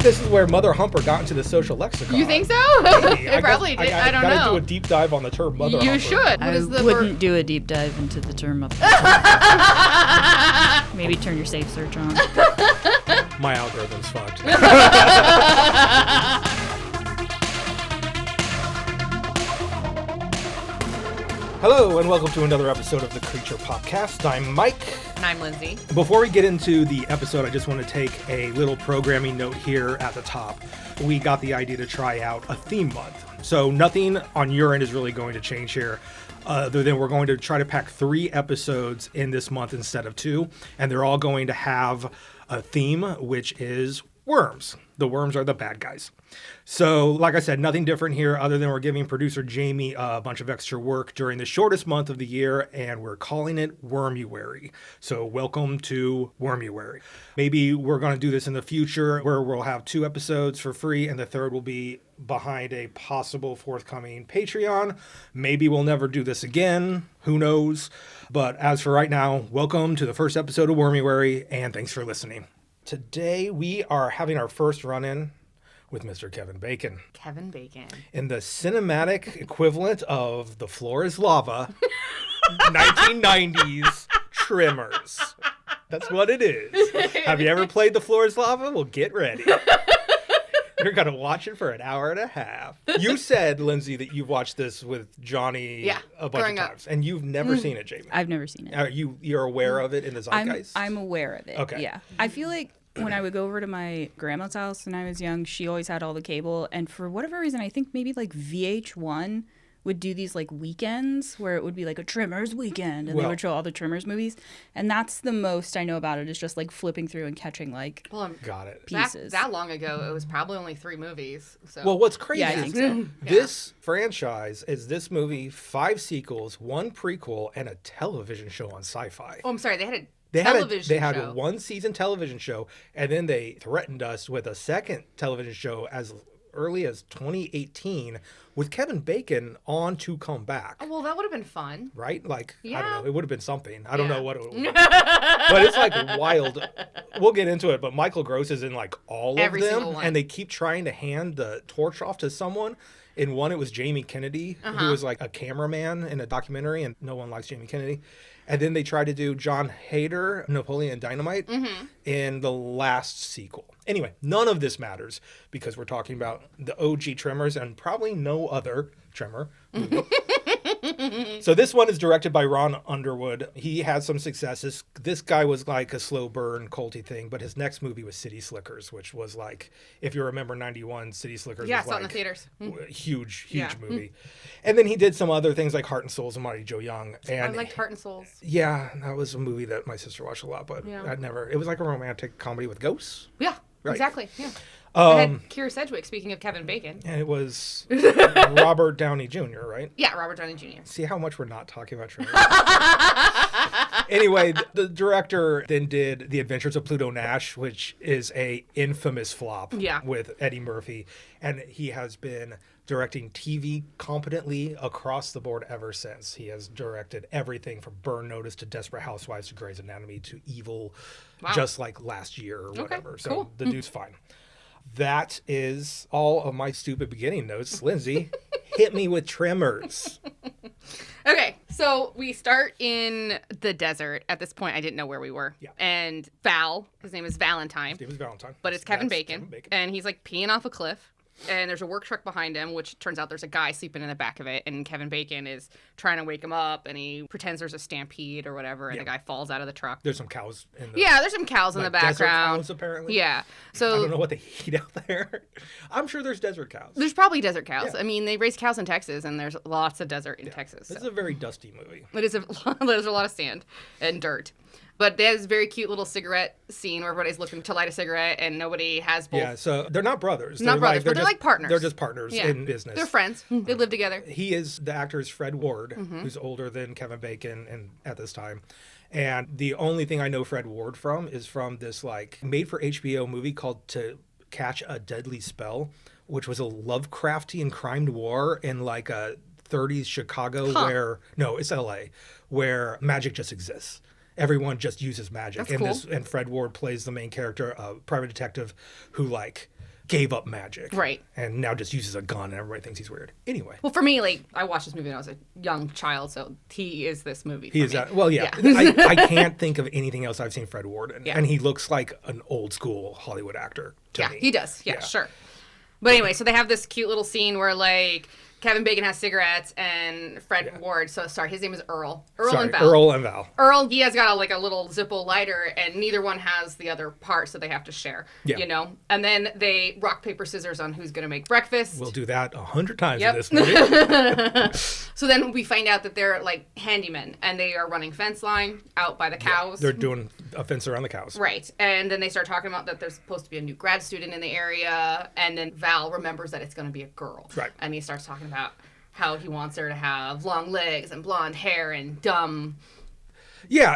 This is where Mother Humper got into the social lexicon. You think so? It probably did. I don't know. I gotta do a deep dive on the term Mother Humper. You should. I wouldn't do a deep dive into the term up. Maybe turn your safe search on. My algorithm's fucked. Hello, and welcome to another episode of the Creature Podcast. I'm Mike. And I'm Lindsay. Before we get into the episode, I just want to take a little programming note here at the top. We got the idea to try out a theme month. So nothing on your end is really going to change here, other than we're going to try to pack 3 episodes in this month instead of 2. And they're all going to have a theme, which is worms. The worms are the bad guys. So, like I said, nothing different here other than we're giving producer Jamie a bunch of extra work during the shortest month of the year, and we're calling it Wormuary. So, welcome to Wormuary. Maybe we're going to do this in the future where we'll have 2 episodes for free, and the third will be behind a possible forthcoming Patreon. Maybe we'll never do this again. Who knows? But as for right now, welcome to the first episode of Wormuary, and thanks for listening. Today, we are having our first run-in with Mr. Kevin Bacon. Kevin Bacon. In the cinematic equivalent of The Floor is Lava, 1990s Tremors. That's what it is. Have you ever played The Floor is Lava? Well, get ready. You're going to watch it for an hour and a half. You said, Lindsay, that you've watched this with Johnny a bunch of times. And you've never seen it, Jamie. I've never seen it. You're aware of it in the zeitgeist? I'm aware of it. Okay. Yeah. I feel like when I would go over to my grandma's house when I was young, she always had all the cable. And for whatever reason, I think maybe like VH1 would do these like weekends where it would be like a Tremors weekend and they would show all the Tremors movies. And that's the most I know about it, is just like flipping through and catching like got it. pieces. That long ago, it was probably only 3 movies. So. Well, what's crazy I is think so. this franchise is this movie, 5 sequels, 1 prequel, and a television show on Sci-Fi. Oh, I'm sorry. They had They had show. a 1-season television show, and then they threatened us with a second television show as early as 2018 with Kevin Bacon on to come back. Oh, well, that would have been fun. Right? Like, I Yeah. don't know. It would have been something. I don't know what it would have been. But it's like wild. We'll get into it, but Michael Gross is in like all Every of them. single one. And they keep trying to hand the torch off to someone. In one, it was Jamie Kennedy, who was like a cameraman in a documentary, and no one likes Jamie Kennedy. And then they tried to do John Hader, Napoleon Dynamite, in the last sequel. Anyway, none of this matters because we're talking about the OG Tremors and probably no other Tremor movie. So this one is directed by Ron Underwood. He had some successes. This guy was like a slow burn, culty thing, but his next movie was City Slickers, which was like, if you remember 91, City Slickers Yeah, was I saw it like in the theaters. huge Yeah. movie. And then he did some other things like Heart and Souls and Mighty Joe Young. And I liked Heart and Souls. yeah, that was a movie that my sister watched a lot, but it was like a romantic comedy with ghosts. Yeah, Right. exactly. Yeah. It had Keira Sedgwick, speaking of Kevin Bacon. And it was Robert Downey Jr., right? Yeah, Robert Downey Jr. See how much we're not talking about Tremors. Anyway, the director then did The Adventures of Pluto Nash, which is a infamous flop with Eddie Murphy. And he has been directing TV competently across the board ever since. He has directed everything from Burn Notice to Desperate Housewives to Grey's Anatomy to Evil, just like last year or whatever. So cool. the dude's fine. That is all of my stupid beginning notes. Lindsay, hit me with Tremors. Okay, so we start in the desert. At this point, I didn't know where we were. Yeah. And Val, his name is Valentine. His name is Valentine. But it's Kevin That's Bacon. And he's like peeing off a cliff. And there's a work truck behind him, which turns out there's a guy sleeping in the back of it. And Kevin Bacon is trying to wake him up. And he pretends there's a stampede or whatever. And the guy falls out of the truck. There's some cows in the there's some cows in the desert background. cows, apparently. Yeah. So I don't know what they eat out there. I'm sure there's desert cows. There's probably desert cows. Yeah. I mean, they raise cows in Texas, and there's lots of desert in Texas. This is a very dusty movie. There's a lot of sand and dirt. But there's this very cute little cigarette scene where everybody's looking to light a cigarette and nobody has both. Yeah, so they're not brothers. Not brothers, but they're like partners. They're just partners in business. They're friends. They live together. He is, the actor is Fred Ward, who's older than Kevin Bacon and at this time. And the only thing I know Fred Ward from is from this like made for HBO movie called To Catch a Deadly Spell, which was a Lovecraftian crime noir in like a 30s Chicago where, no, it's LA, where magic just exists. Everyone just uses magic. That's cool. And Fred Ward plays the main character, a private detective who like gave up magic. Right. And now just uses a gun and everybody thinks he's weird. Anyway. Well, for me, like, I watched this movie when I was a young child, so he is this movie. He is me. that. Well, yeah. I can't think of anything else I've seen Fred Ward in. Yeah. And he looks like an old school Hollywood actor to me. He does. Yeah, sure. But anyway, so they have this cute little scene where, like, Kevin Bacon has cigarettes and Fred Ward, so sorry, his name is Earl. And Val. Earl and Val. Earl, he has got a little Zippo lighter, and neither one has the other part, so they have to share, you know? And then they rock, paper, scissors on who's going to make breakfast. We'll do that 100 times in this movie. So then we find out that they're, like, handymen, and they are running fence line out by the cows. They're doing a fence around the cows. Right. And then they start talking about that there's supposed to be a new grad student in the area, and then Val remembers that it's going to be a girl. Right. And he starts talking about how he wants her to have long legs and blonde hair and dumb. Yeah.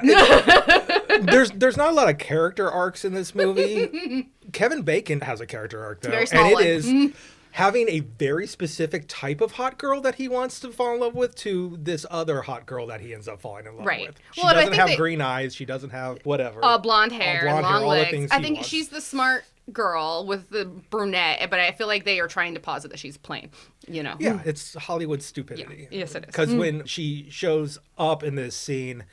There's not a lot of character arcs in this movie. Kevin Bacon has a character arc, though. Very small and it one. is having a very specific type of hot girl that he wants to fall in love with to this other hot girl that he ends up falling in love with. She Well, doesn't have green eyes. She doesn't have whatever. Blonde hair and long all the legs. things I he think wants. she's the smart girl with the brunette, but I feel like they are trying to posit that she's plain, you know? Yeah, it's Hollywood stupidity. Yeah. Yes, it is. Because when she shows up in this scene,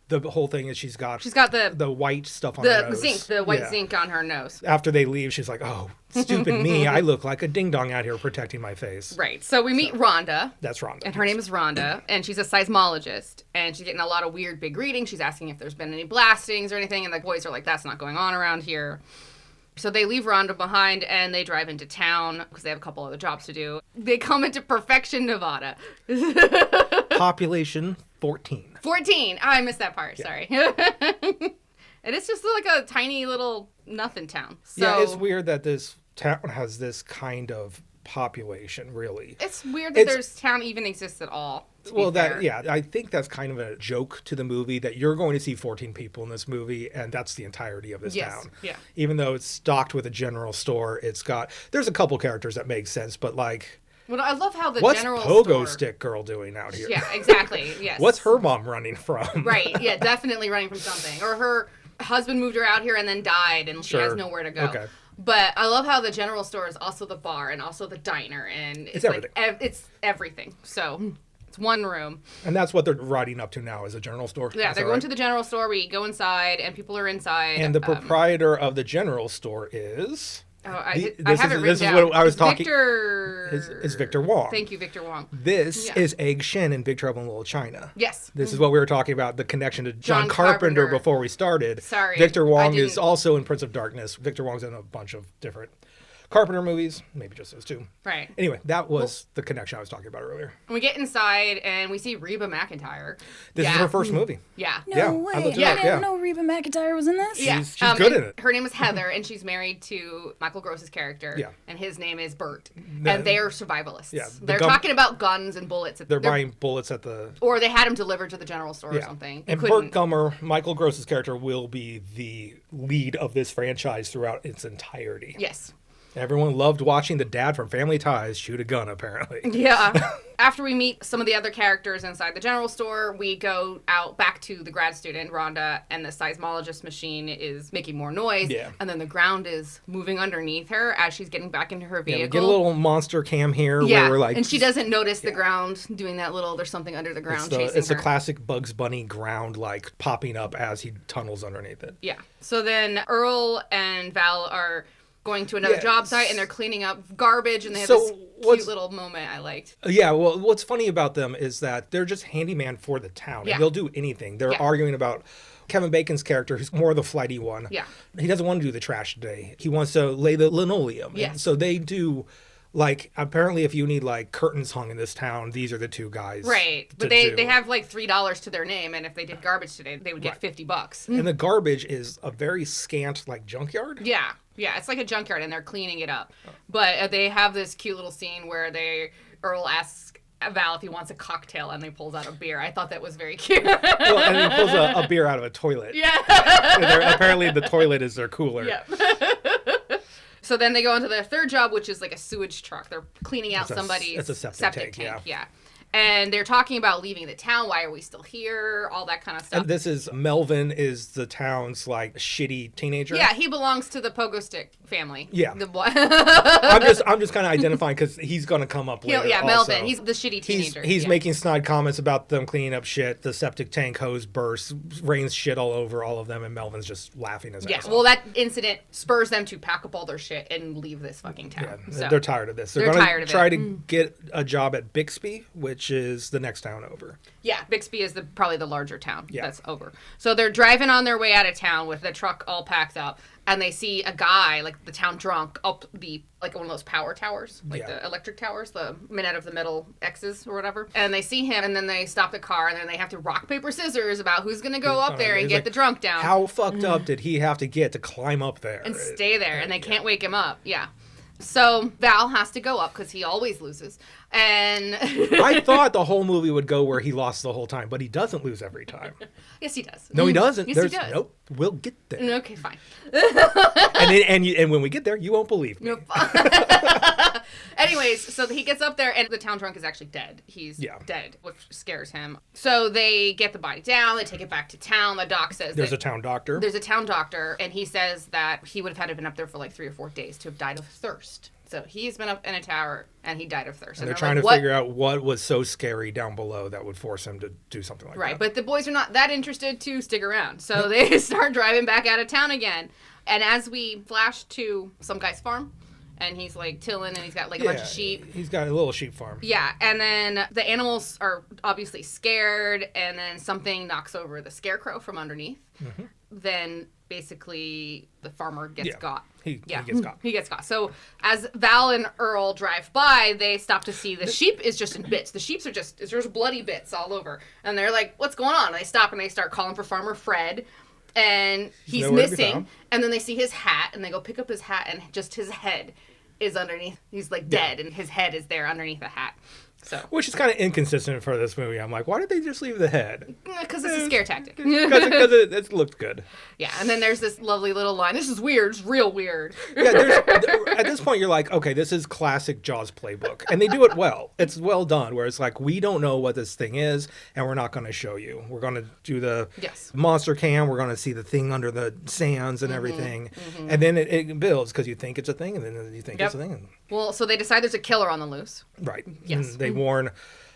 the whole thing is she's got the white stuff on her nose. The white zinc on her nose. After they leave, she's like, oh, stupid me. I look like a ding-dong out here protecting my face. Right. So we meet Rhonda. That's Rhonda. And her name is Rhonda, and she's a seismologist, and she's getting a lot of weird big readings. She's asking if there's been any blastings or anything, and the boys are like, that's not going on around here. So they leave Rhonda behind, and they drive into town because they have a couple other jobs to do. They come into Perfection, Nevada. Population 14. 14. Oh, I missed that part. Yeah. Sorry. And it's just like a tiny little nothing town. So yeah, it's weird that this town has this kind of population, really. It's weird that this town even exists at all. Well, I think that's kind of a joke to the movie that you're going to see 14 people in this movie, and that's the entirety of this town. Yeah. Even though it's stocked with a general store, there's a couple characters that make sense, but like, well, I love how the what's general Pogo store... Stick Girl doing out here? Yeah, exactly. Yes. What's her mom running from? Right. Yeah, definitely running from something. Or her husband moved her out here and then died, and she has nowhere to go. Okay. But I love how the general store is also the bar and also the diner, and it's everything. Like it's everything. So it's one room. And that's what they're riding up to now, is a general store. Yeah, they're going to the general store. We go inside, and people are inside. And the proprietor of the general store is... Oh, I have it written down. This is what I was talking... Victor... Is Victor Wong. Thank you, Victor Wong. This is Egg Shen in Big Trouble in Little China. Yes. This is what we were talking about, the connection to John Carpenter before we started. Sorry. Victor Wong is also in Prince of Darkness. Victor Wong's in a bunch of different Carpenter movies, maybe just those two. Right. Anyway, that was the connection I was talking about earlier. We get inside and we see Reba McEntire. This is her first movie. Yeah. No way. I didn't know Reba McEntire was in this. Yeah. She's good in it. Her name is Heather, and she's married to Michael Gross's character. Yeah. And his name is Bert. And they are survivalists. Yeah. They're talking about guns and bullets. They're buying bullets at the... Or they had them delivered to the general store or something. And Bert Gummer, Michael Gross's character, will be the lead of this franchise throughout its entirety. Yes. Everyone loved watching the dad from Family Ties shoot a gun, apparently. Yeah. After we meet some of the other characters inside the general store, we go out back to the grad student, Rhonda, and the seismologist machine is making more noise. Yeah. And then the ground is moving underneath her as she's getting back into her vehicle. Yeah, we get a little monster cam here where we're like... and she doesn't notice the ground doing that little, there's something under the ground chasing her. It's a classic Bugs Bunny ground, like, popping up as he tunnels underneath it. Yeah. So then Earl and Val are... going to another job site, and they're cleaning up garbage, and they have this cute little moment I liked. Yeah, well, what's funny about them is that they're just handyman for the town. Yeah. And they'll do anything. They're arguing about Kevin Bacon's character, who's more the flighty one. Yeah. He doesn't want to do the trash today. He wants to lay the linoleum. Yes. And so they do... Like, apparently if you need, like, curtains hung in this town, these are the two guys. Right. But they have, like, $3 to their name, and if they did garbage today, they would get $50. And the garbage is a very scant, like, junkyard. Yeah. Yeah, it's like a junkyard, and they're cleaning it up. But they have this cute little scene where Earl asks Val if he wants a cocktail, and they pulls out a beer. I thought that was very cute. Well, and he pulls a beer out of a toilet. Yeah. Apparently the toilet is their cooler. Yeah. So then they go into their third job, which is like a sewage truck. They're cleaning out somebody's septic tank. Yeah. And they're talking about leaving the town. Why are we still here? All that kind of stuff. And this is Melvin is the town's like shitty teenager. Yeah, he belongs to the pogo stick family. Yeah. The boy. I'm just kind of identifying because he's going to come up later. Yeah, also. Melvin. He's the shitty teenager. He's yeah. making snide comments about them cleaning up shit. The septic tank hose bursts, rains shit all over all of them, and Melvin's just laughing his ass off. Well, that incident spurs them to pack up all their shit and leave this fucking town. Yeah, So. they're tired of this. They're going to try to get a job at Bixby, which is the next town over. Yeah, Bixby is probably the larger town Yeah. that's over. So they're driving on their way out of town with the truck all packed up, and they see a guy, like the town drunk, up like one of those power towers, like the electric towers, the minute of the middle X's or whatever. And they see him, and then they stop the car, and then they have to rock, paper, scissors about who's going to go up there and get the drunk down. How fucked up did he have to get to climb up there? And stay there, and they can't wake him up. Yeah. So Val has to go up because he always loses. And I thought the whole movie would go where he lost the whole time, but he doesn't lose every time. Yes, he does. No, he doesn't. Yes, he does. Nope. We'll get there. Okay, fine. And when we get there, you won't believe me. Nope. Anyways, so he gets up there, and the town drunk is actually dead. He's dead, which scares him. So they get the body down. They take it back to town. The doc says there's a town doctor. There's a town doctor, and he says that he would have had to have been up there for like 3 or 4 days to have died of thirst. So he's been up in a tower, and he died of thirst. And they're trying to figure out what was so scary down below that would force him to do something like that. Right, but the boys are not that interested to stick around. So they start driving back out of town again. And as we flash to some guy's farm, and he's like tilling, and he's got like a bunch of sheep. He's got a little sheep farm. Yeah, and then the animals are obviously scared, and then something knocks over the scarecrow from underneath. Mm-hmm. Then basically the farmer gets got. He gets got. He gets got. So as Val and Earl drive by, they stop to see the sheep is just in bits. The sheeps are there's bloody bits all over. And they're like, what's going on? And they stop and they start calling for Farmer Fred. And he's missing. And then they see his hat, and they go pick up his hat, and just his head is underneath. He's like dead, and his head is there underneath the hat. So, which is kind of inconsistent for this movie. I'm like, why did they just leave the head? Because it's a scare tactic. Because it looked good. Yeah, and then there's this lovely little line. This is weird. It's real weird. Yeah, at this point, you're like, okay, this is classic Jaws playbook. And they do it well. It's well done, where it's like, we don't know what this thing is, and we're not going to show you. We're going to do the monster cam. We're going to see the thing under the sands and everything. Mm-hmm. And then it builds, because you think it's a thing, and then you think it's a thing. Well, so they decide there's a killer on the loose. Right. Yes. And they warn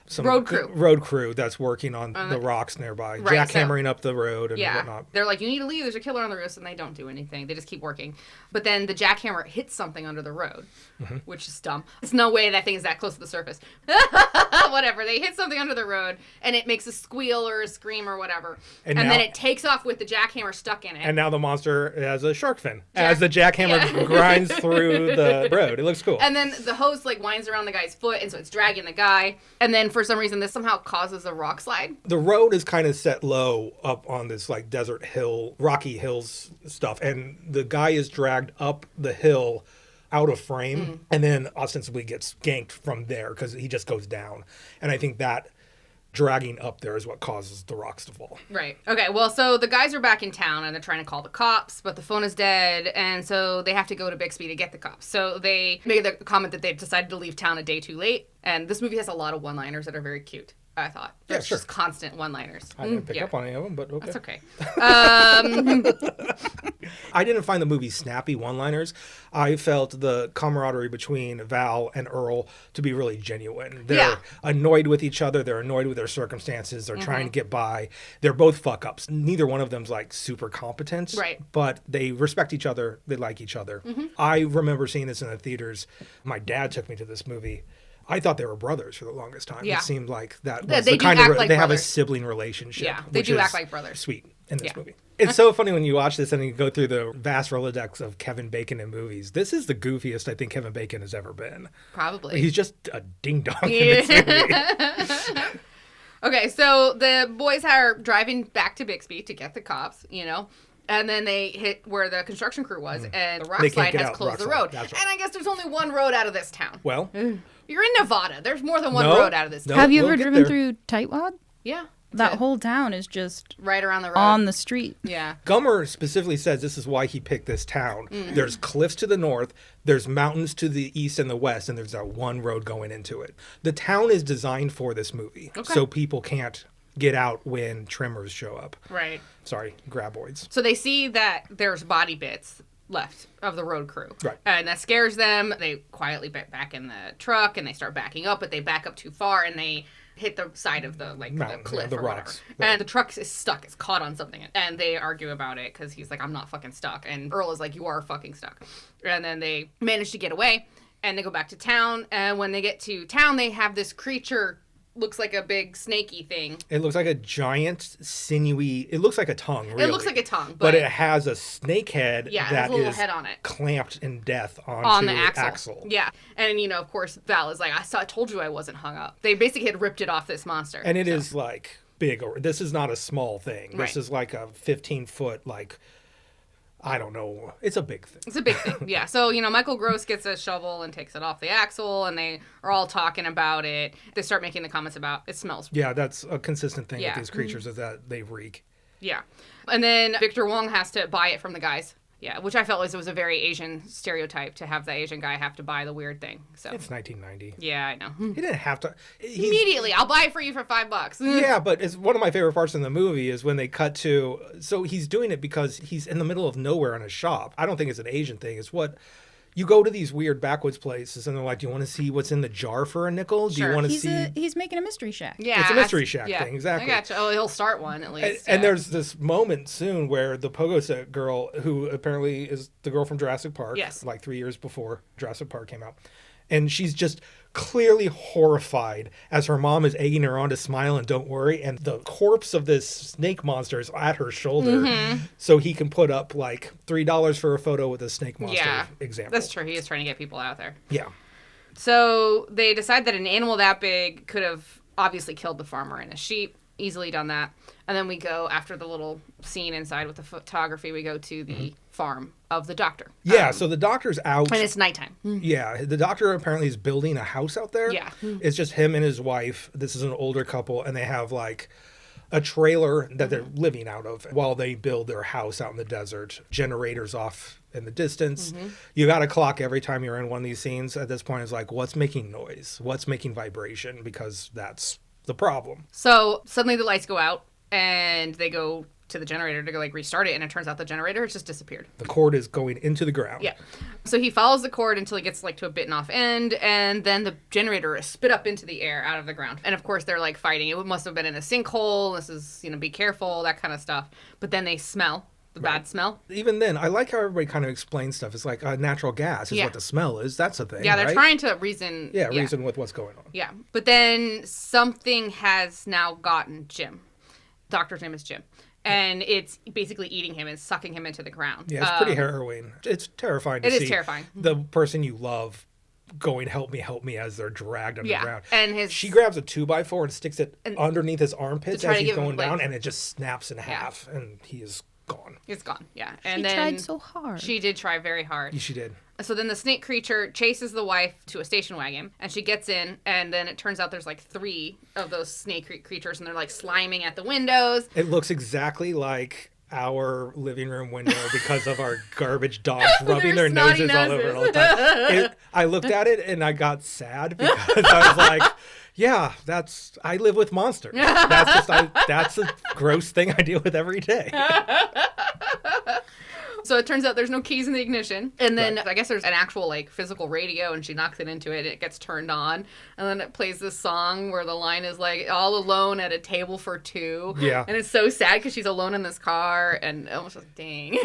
some road crew that's working on the rocks nearby, right, jackhammering up the road and whatnot. They're like, you need to leave, there's a killer on the roof, and they don't do anything. They just keep working. But then the jackhammer hits something under the road, which is dumb. There's no way that thing is that close to the surface. Whatever. They hit something under the road, and it makes a squeal or a scream or whatever. And then it takes off with the jackhammer stuck in it. And now the monster has a shark fin as the jackhammer grinds through the road. It looks cool. And then the hose like winds around the guy's foot, and so it's dragging the guy. And then for some reason, this somehow causes a rock slide. The road is kind of set low up on this like desert hill, rocky hills stuff. And the guy is dragged up the hill out of frame and then ostensibly gets ganked from there because he just goes down. And I think that dragging up there is what causes the rocks to fall. Right. Okay, well, so the guys are back in town, and they're trying to call the cops, but the phone is dead, and so they have to go to Bixby to get the cops. So they made the comment that they've decided to leave town a day too late, and this movie has a lot of one-liners that are very cute, I thought. There's just constant one-liners. I didn't pick up on any of them, but okay. That's okay. I didn't find the movie snappy one-liners. I felt the camaraderie between Val and Earl to be really genuine. They're annoyed with each other. They're annoyed with their circumstances. They're trying to get by. They're both fuck-ups. Neither one of them's like super competent. Right. But they respect each other. They like each other. I remember seeing this in the theaters. My dad took me to this movie. I thought they were brothers for the longest time. Yeah. It seemed like that was they the kind act of like they have a brothers. sibling relationship. Yeah, they do act like brothers. Sweet in this movie. It's so funny when you watch this and you go through the vast Rolodex of Kevin Bacon in movies. This is the goofiest I think Kevin Bacon has ever been. Probably. He's just a ding dong in this movie. Okay, so the boys are driving back to Bixby to get the cops, you know. And then they hit where the construction crew was, and the rock slide has closed the road. Right. And I guess there's only one road out of this town. Well, you're in Nevada. There's more than one road out of this town. Have you ever driven through Tightwad? Yeah. That whole town is just right around the road. on the street. Yeah. Gummer specifically says this is why he picked this town. There's cliffs to the north, there's mountains to the east and the west, and there's that one road going into it. The town is designed for this movie, so people can't get out when Tremors show up. Right. Sorry, graboids. So they see that there's body bits left of the road crew. Right. And that scares them. They quietly get back in the truck and they start backing up, but they back up too far and they hit the side of the Mountain, the cliff the or rocks. whatever. Right. And the truck is stuck. It's caught on something. And they argue about it because he's like, I'm not fucking stuck. And Earl is like, you are fucking stuck. And then they manage to get away and they go back to town. And when they get to town, they have this creature, looks like a big snaky thing. It looks like a giant, sinewy. It looks like a tongue. Really. It looks like a tongue, but it has a snake head yeah, it has that a little is head on it. clamped in death On the onto axle. Yeah. And, you know, of course, Val is like, I told you I wasn't hung up. They basically had ripped it off this monster. And it is like big. This is not a small thing. This Right. is like a 15-foot, like, I don't know. It's a big thing. It's a big thing, yeah. So, you know, Michael Gross gets a shovel and takes it off the axle, and they are all talking about it. They start making the comments about it smells. Yeah, that's a consistent thing Yeah. with these creatures is that they reek. Yeah. And then Victor Wong has to buy it from the guys. Yeah, which I felt was a very Asian stereotype to have the Asian guy have to buy the weird thing. So It's 1990. yeah, I know. He didn't have to. Immediately, I'll buy it for you for $5. Yeah, but it's one of my favorite parts in the movie is when they cut to. So he's doing it because he's in the middle of nowhere in a shop. I don't think it's an Asian thing. It's what you go to these weird backwoods places and they're like, "Do you want to see what's in the jar for a nickel? Do Sure. you want to He's see?" he's making a mystery shack. Yeah, It's a Mystery Shack thing, exactly. I gotcha. Oh, he'll start one at least. And there's this moment soon where the pogo set girl, who apparently is the girl from Jurassic Park, Yes. like 3 years before Jurassic Park came out, and she's just clearly horrified as her mom is egging her on to smile and don't worry, and the corpse of this snake monster is at her shoulder, so he can put up like $3 for a photo with a snake monster example. That's true. He is trying to get people out there. Yeah. So they decide that an animal that big could have obviously killed the farmer and his sheep. Easily done that. And then we go, after the little scene inside with the photography, we go to the farm of the doctor. Yeah, so the doctor's out. And it's nighttime. Yeah, the doctor apparently is building a house out there. Yeah. It's just him and his wife. This is an older couple, and they have like a trailer that they're living out of while they build their house out in the desert. Generators off in the distance. You got to clock every time you're in one of these scenes. At this point, it's like, what's making noise? What's making vibration? Because that's the problem. So suddenly the lights go out, and they go to the generator to go like restart it, and it turns out the generator has just disappeared. The cord is going into the ground. Yeah. So he follows the cord until he gets like to a bitten off end, and then the generator is spit up into the air out of the ground. And of course they're like fighting. It must have been in a sinkhole. This is, you know, be careful, that kind of stuff. But then they smell the bad smell. Even then, I like how everybody kind of explains stuff. It's like natural gas is Yeah. what the smell is. That's a thing. Yeah, they're right? trying to reason. Yeah, reason with what's going on. Yeah. But then something has now gotten Jim. Doctor's name is Jim. And it's basically eating him and sucking him into the ground. Yeah, it's pretty harrowing. It's terrifying to It see. is terrifying. The person you love going, help me, as they're dragged underground. And she grabs a 2x4 and sticks it underneath his armpits try as to he's give him, going down, like- and it just snaps in half, and he is gone. It's gone, yeah. And She then tried so hard. She did try very hard. Yeah, she did. So then the snake creature chases the wife to a station wagon, and she gets in, and then it turns out there's like 3 of those snake creatures, and they're like sliming at the windows. It looks exactly like our living room window because of our garbage dogs rubbing their snotty noses all over it all the time. I looked at it and I got sad because I was like, yeah, I live with monsters. That's a gross thing I deal with every day. So it turns out there's no keys in the ignition. And then I guess there's an actual like physical radio, and she knocks it into it, and it gets turned on. And then it plays this song where the line is like, all alone at a table for 2. Yeah. And it's so sad because she's alone in this car, and I was like, dang.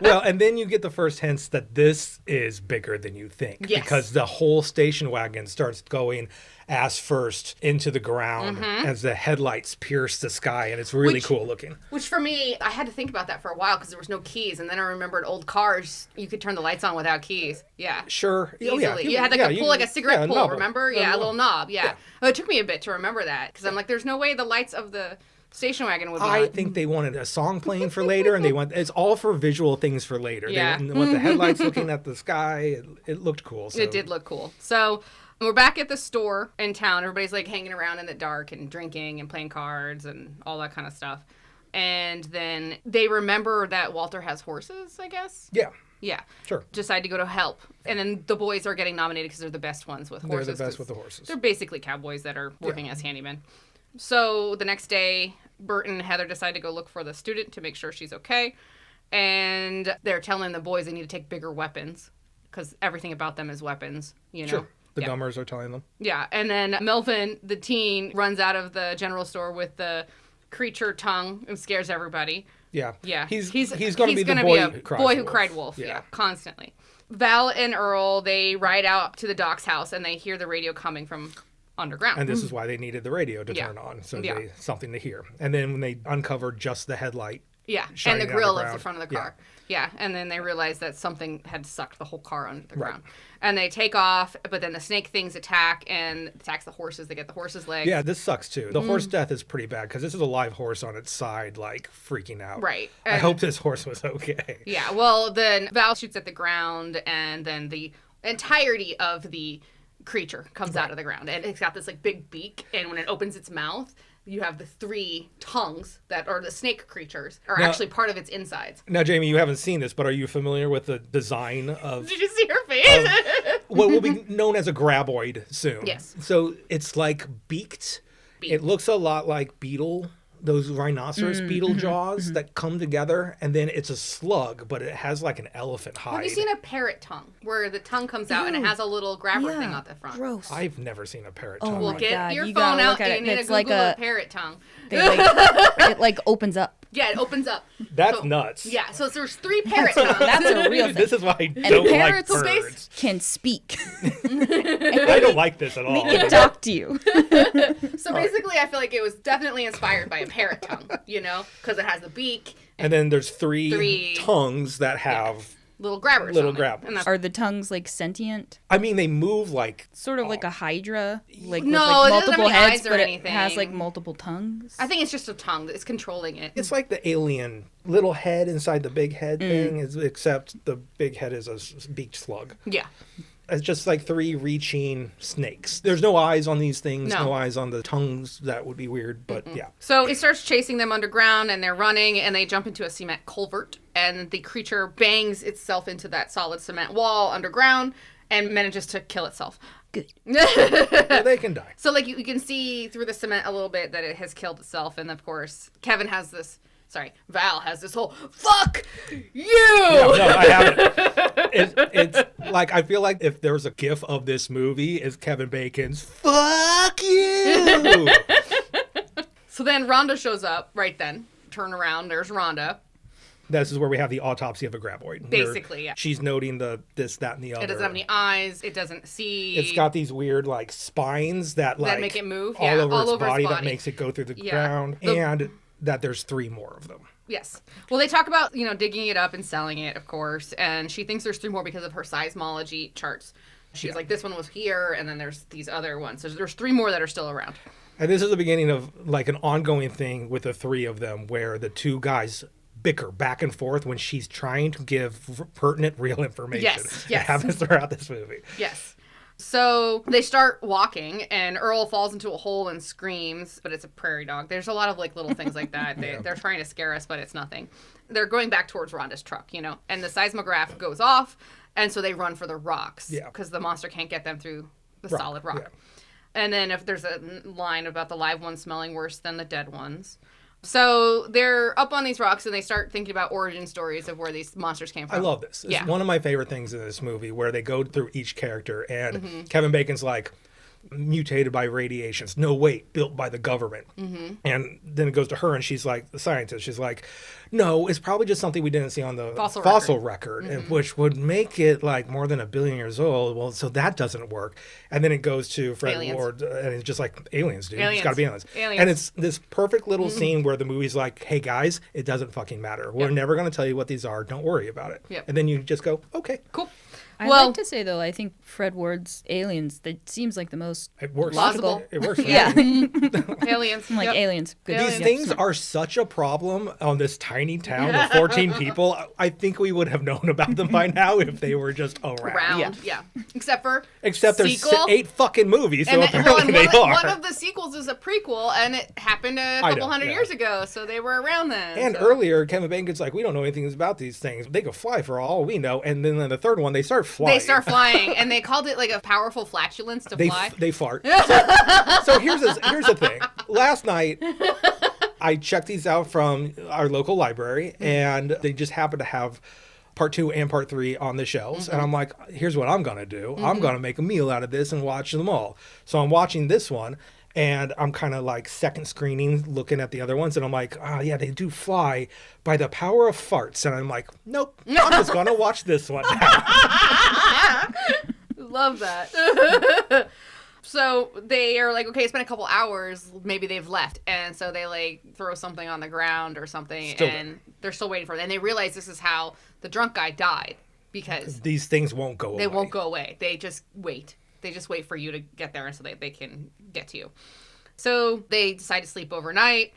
Well, and then you get the first hints that this is bigger than you think. Yes. Because the whole station wagon starts going ass first into the ground as the headlights pierce the sky, and it's really cool looking. Which for me, I had to think about that for a while because there was no keys. And then I remembered old cars, you could turn the lights on without keys. Yeah. Sure. Easily. Oh, yeah. You had like a pull, like a cigarette pull, knob. remember? Yeah, a little knob. Yeah. Oh, it took me a bit to remember that because I'm like, there's no way the lights of the station wagon would be I on. think they wanted a song playing for later, and it's all for visual things for later. Yeah. They want the headlights looking at the sky. It looked cool. So. It did look cool. So We're back at the store in town. Everybody's like hanging around in the dark and drinking and playing cards and all that kind of stuff. And then they remember that Walter has horses, I guess. Yeah. Yeah. Sure. Decide to go to help. And then the boys are getting nominated because they're the best ones with horses. They're the best with the horses. They're basically cowboys that are working as handymen. So the next day, Bert and Heather decide to go look for the student to make sure she's okay. And they're telling the boys they need to take bigger weapons because everything about them is weapons, you know? Sure. The Gummers are telling them. Yeah. And then Melvin, the teen, runs out of the general store with the creature tongue and scares everybody. Yeah. Yeah. He's going to be the boy who cried wolf. Yeah. Constantly. Val and Earl, they ride out to the doc's house and they hear the radio coming from underground. And this is why they needed the radio to turn on, so they something to hear. And then when they uncovered just the headlight. Yeah, and the grill of the front of the car. Yeah, and then they realized that something had sucked the whole car under the ground. And they take off, but then the snake things attack and attacks the horses. They get the horses' legs. Yeah, this sucks too. The horse death is pretty bad because this is a live horse on its side, like freaking out. Right. I hope this horse was okay. Yeah, well, then Val shoots at the ground, and then the entirety of the creature comes out of the ground. And it's got this like big beak, and when it opens its mouth, you have the 3 tongues that are the snake creatures are actually part of its insides. Now, Jamie, you haven't seen this, but are you familiar with the design of... Did you see her face? what will be known as a graboid soon. Yes. So it's like beaked. It looks a lot like beetle, those rhinoceros beetle jaws that come together, and then it's a slug, but it has like an elephant hide. Have you seen a parrot tongue where the tongue comes out and it has a little grabber thing on the front? Gross. I've never seen a parrot Oh tongue. Well, my get God, your you phone gotta out look at and it. you need to It's Google like a parrot tongue. They, it like opens up. Yeah, it opens up. That's So- nuts. Yeah, so there's 3 parrot tongues. That's a real thing. This is why I And don't like parrots birds. can speak. I don't like this at all. They can talk to you. So basically, I feel like it was definitely inspired by a parrot tongue, you know, because it has the beak, And then there's three Three- tongues that have... little grabbers. Little on it. grabbers. And that's- Are the tongues like sentient? I mean, they move like... Sort of like a hydra, like No, with it like doesn't have multiple any heads, eyes or but anything. it has like multiple tongues. I think it's just a tongue that's controlling it. It's like the alien little head inside the big head thing, except the big head is a beaked slug. Yeah. It's just like 3 reaching snakes. There's no eyes on these things, No. no eyes on the tongues. That would be weird, but yeah. So it starts chasing them underground, and they're running, and they jump into a cement culvert, and the creature bangs itself into that solid cement wall underground and manages to kill itself. Good. Well, they can die. So, like, you can see through the cement a little bit that it has killed itself, and of course, Val has this whole, fuck you! No, I haven't. It's like, I feel like if there's a gif of this movie, it's Kevin Bacon's, fuck you! So then Rhonda shows up right then. Turn around, there's Rhonda. This is where we have the autopsy of a graboid. where Basically, yeah. She's noting the this, that, and the other. It doesn't have any eyes, it doesn't see. It's got these weird, like, spines that make it move, all yeah, over all its over its body that body. makes it go through the Yeah. ground, and that there's 3 more of them. Yes. Well, they talk about, digging it up and selling it, of course, and she thinks there's 3 more because of her seismology charts. She's like, this one was here, and then there's these other ones. So there's 3 more that are still around. And this is the beginning of, like, an ongoing thing with the 3 of them where the 2 guys bicker back and forth when she's trying to give pertinent, real information. Yes, yes. It happens throughout this movie. Yes. So they start walking, and Earl falls into a hole and screams, but it's a prairie dog. There's a lot of, like, little things like that. They're trying to scare us, but it's nothing. They're going back towards Rhonda's truck, and the seismograph goes off, and so they run for the rocks. Yeah. Because the monster can't get them through the Rock, solid rock. yeah. And then if there's a line about the live ones smelling worse than the dead ones. So they're up on these rocks, and they start thinking about origin stories of where these monsters came from. I love this. It's Yeah. one of my favorite things in this movie where they go through each character and Mm-hmm. Kevin Bacon's like, mutated by radiations. No, wait, built by the government. Mm-hmm. And then it goes to her and she's like, the scientist, she's like, no, it's probably just something we didn't see on the Fossil record, Mm-hmm. and which would make it like more than 1 billion years old. Well, so that doesn't work. And then it goes to Fred Aliens. Ward and it's just like, aliens, dude. Aliens. It's got to be aliens. Aliens. And it's this perfect little scene where the movie's like, hey guys, it doesn't fucking matter. We're never going to tell you what these are. Don't worry about it. Yep. And then you just go, okay. Cool. I Well- like to say, though, I think Fred Ward's Aliens, that seems like the most It works. Plausible. It works. For Yeah. me. Aliens. I'm like, Yep. Aliens. Good. Aliens. These Yep, things smart. are such a problem on this tiny town of 14 people. I think we would have known about them by now if they were just around. Round. Yeah. Except for Except there's sequel. 8 fucking movies, so And apparently they are. one of the sequels is a prequel, and it happened a I couple know, hundred yeah. years ago, so they were around then. And so. earlier, Kevin Bacon's like, we don't know anything about these things. They could fly for all we know. And then in the third one, they start flying. They start flying, and they called it like a powerful flatulence to fly. They fart. So here's the thing. Last night, I checked these out from our local library, and they just happened to have part 2 and part 3 on the shelves. And I'm like, here's what I'm going to do. I'm going to make a meal out of this and watch them all. So I'm watching this one, and I'm kind of like second screening, looking at the other ones. And I'm like, oh, yeah, they do fly by the power of farts. And I'm like, nope, I'm just going to watch this one now. Love that. So they are like, okay, it's been a couple hours. Maybe they've left. And so they like throw something on the ground or something. Still and there. they're still waiting for it. And they realize this is how the drunk guy died because These things won't go away. they won't go away. They just wait. They just wait for you to get there and so they can get to you. So they decide to sleep overnight.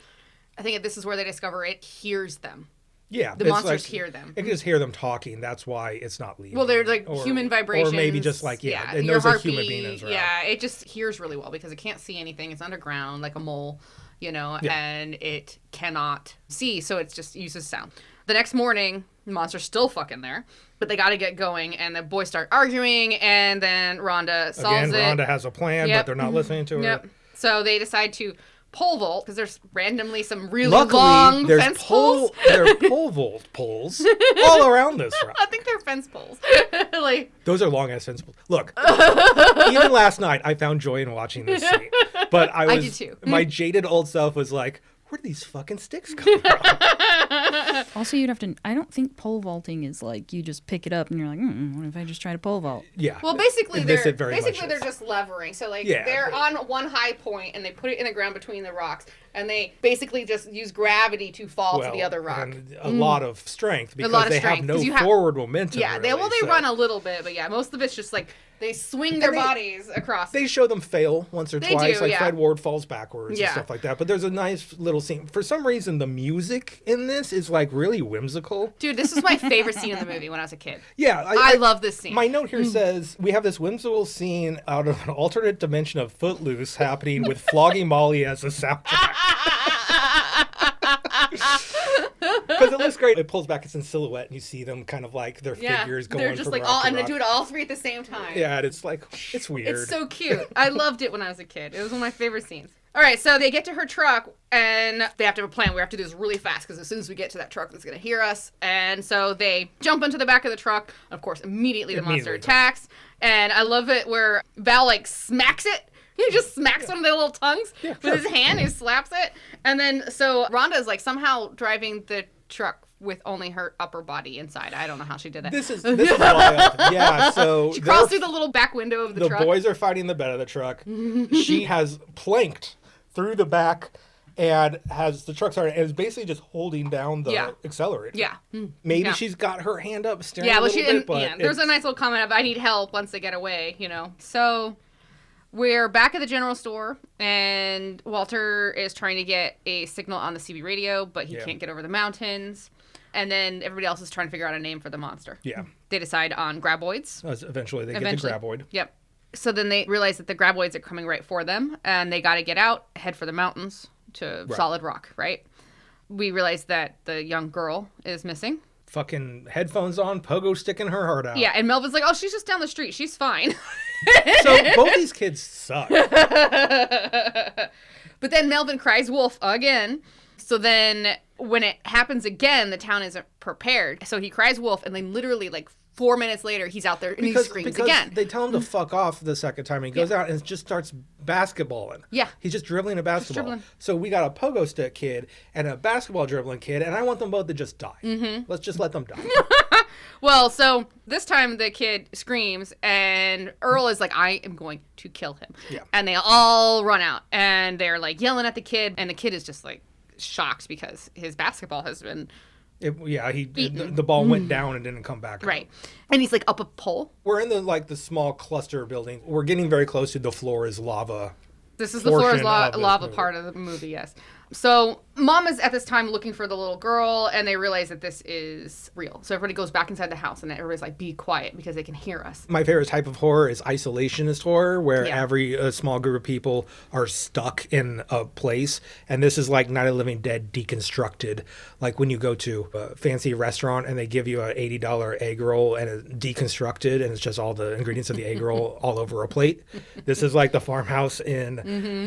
I think this is where they discover it hears them. Yeah, The it's monsters like- hear them. I can just hear them talking. That's why it's not leaving. Well, they're like human vibrations. Or maybe just like, and your there's a human being heartbeat, as well. Yeah, it just hears really well because it can't see anything. It's underground like a mole, Yeah. and it cannot see, so it just uses sound. The next morning, the monster's still fucking there, but they got to get going, and the boys start arguing, and then Rhonda solves Again, it. Rhonda has a plan, Yep. but they're not listening to her. Yep. So they decide to pole vault because there's randomly some really Luckily, long there's fence poles. there are pole vault poles all around this route. I think they're fence poles. Like Those are long ass fence poles. Look, even last night I found joy in watching this scene, but I was did too. my jaded old self was like, where do these fucking sticks come from? Also, you'd have to. I don't think pole vaulting is like you just pick it up and you're like, what if I just try to pole vault? Yeah. Well, basically, This they're it very much is. just levering. So like Yeah, they're but- on one high point and they put it in the ground between the rocks, and they basically just use gravity to fall to the other rock. And a lot of strength because lot of they strength, have no 'cause you have- forward momentum. Yeah, they really, so- run a little bit, but yeah, most of it's just like they swing their And they- bodies across. They show them fail once or They twice, do, like yeah. Fred Ward falls backwards Yeah. and stuff like that. But there's a nice little scene. For some reason, the music in this is like really whimsical. Dude, this is my favorite scene in the movie when I was a kid. Yeah, I love this scene. My note here says we have this whimsical scene out of an alternate dimension of Footloose happening with Flogging Molly as a soundtrack. Because it looks great. It pulls back, it's in silhouette, and you see them kind of like their figures going they're just from like rock all, to and they rock. do it all three at the same time. Yeah, and it's like, it's weird. It's so cute. I loved it when I was a kid. It was one of my favorite scenes. All right, so they get to her truck, and they have to have a plan. We have to do this really fast, because as soon as we get to that truck, it's going to hear us. And so they jump into the back of the truck. Of course, immediately the monster attacks. And I love it where Val, like, smacks it. He just smacks one of their little tongues with his hand. He slaps it. And then, so Rhonda's, like, somehow driving the truck with only her upper body inside. I don't know how she did that. This is wild. Yeah, so She crawls through the little back window of the truck. The boys are fighting the bed of the truck. She has planked through the back and has the truck started and is basically just holding down the accelerator. Yeah. Maybe Yeah. she's got her hand up steering Yeah, a well, little bit, but there's a nice little comment of, I need help once they get away, So we're back at the general store, and Walter is trying to get a signal on the CB radio, but he can't get over the mountains. And then everybody else is trying to figure out a name for the monster. Yeah. They decide on graboids. Eventually they get the graboid. Yep. So then they realize that the graboids are coming right for them, and they got to get out, head for the mountains to solid rock, right? We realize that the young girl is missing. Fucking headphones on, pogo sticking her heart out. Yeah, and Melvin's like, oh, she's just down the street. She's fine. So both these kids suck. But then Melvin cries wolf again. So then when it happens again, the town isn't prepared. So he cries wolf, and then literally like 4 minutes later, he's out there and he screams again. They tell him to fuck off the second time. And he goes out and just starts basketballing. Yeah. He's just dribbling a basketball. dribbling. So we got a pogo stick kid and a basketball dribbling kid, and I want them both to just die. Mm-hmm. Let's just let them die. Well, so this time the kid screams, and Earl is like, I am going to kill him. Yeah. And they all run out, and they're like yelling at the kid, and the kid is just like shocked because his basketball has been The ball went down and didn't come back. Right. And he's like up a pole. We're in the small cluster building. We're getting very close to the floor is lava. This is the floor is portion of lava this part of the movie, yes. So mom is at this time looking for the little girl, and they realize that this is real. So everybody goes back inside the house, and everybody's like, be quiet, because they can hear us. My favorite type of horror is isolationist horror, where Yeah. every small group of people are stuck in a place. And this is like Night of the Living Dead deconstructed. Like when you go to a fancy restaurant and they give you a $80 egg roll and it's deconstructed, and it's just all the ingredients of the egg roll all over a plate. This is like the farmhouse in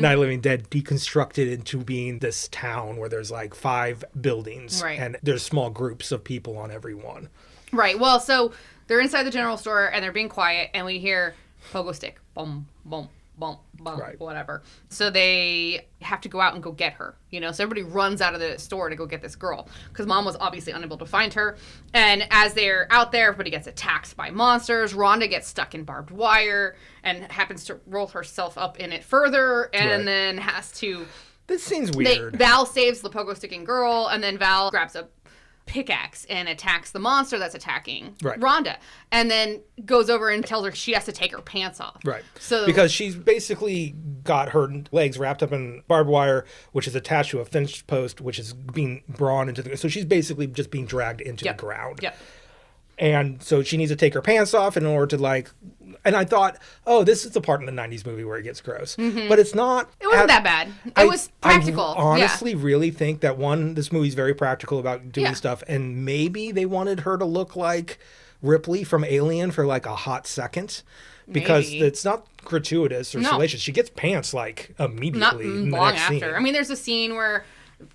Night of the Living Dead deconstructed into being this town where there's like 5 buildings. Right. And there's small groups of people on every one. Right. Well, so they're inside the general store, and they're being quiet, and we hear pogo stick, boom, boom, boom, boom, Right. whatever. So they have to go out and go get her, So everybody runs out of the store to go get this girl, because mom was obviously unable to find her. And as they're out there, everybody gets attacked by monsters. Rhonda gets stuck in barbed wire and happens to roll herself up in it further, and Right. then has to... This seems weird. Val saves the pogo sticking girl, and then Val grabs a pickaxe and attacks the monster that's attacking Right. Rhonda, and then goes over and tells her she has to take her pants off. Right. So because she's basically got her legs wrapped up in barbed wire, which is attached to a fence post, which is being drawn into the... So she's basically just being dragged into the ground. Yep. And so she needs to take her pants off in order to and I thought, oh, this is the part in the 90s movie where it gets gross. But it's not. It wasn't that bad. It was practical. I honestly really think that this movie's very practical about doing stuff. And maybe they wanted her to look like Ripley from Alien for like a hot second. Because Maybe. it's not gratuitous or salacious. She gets pants immediately. Not in the long next after. scene. I mean, there's a scene where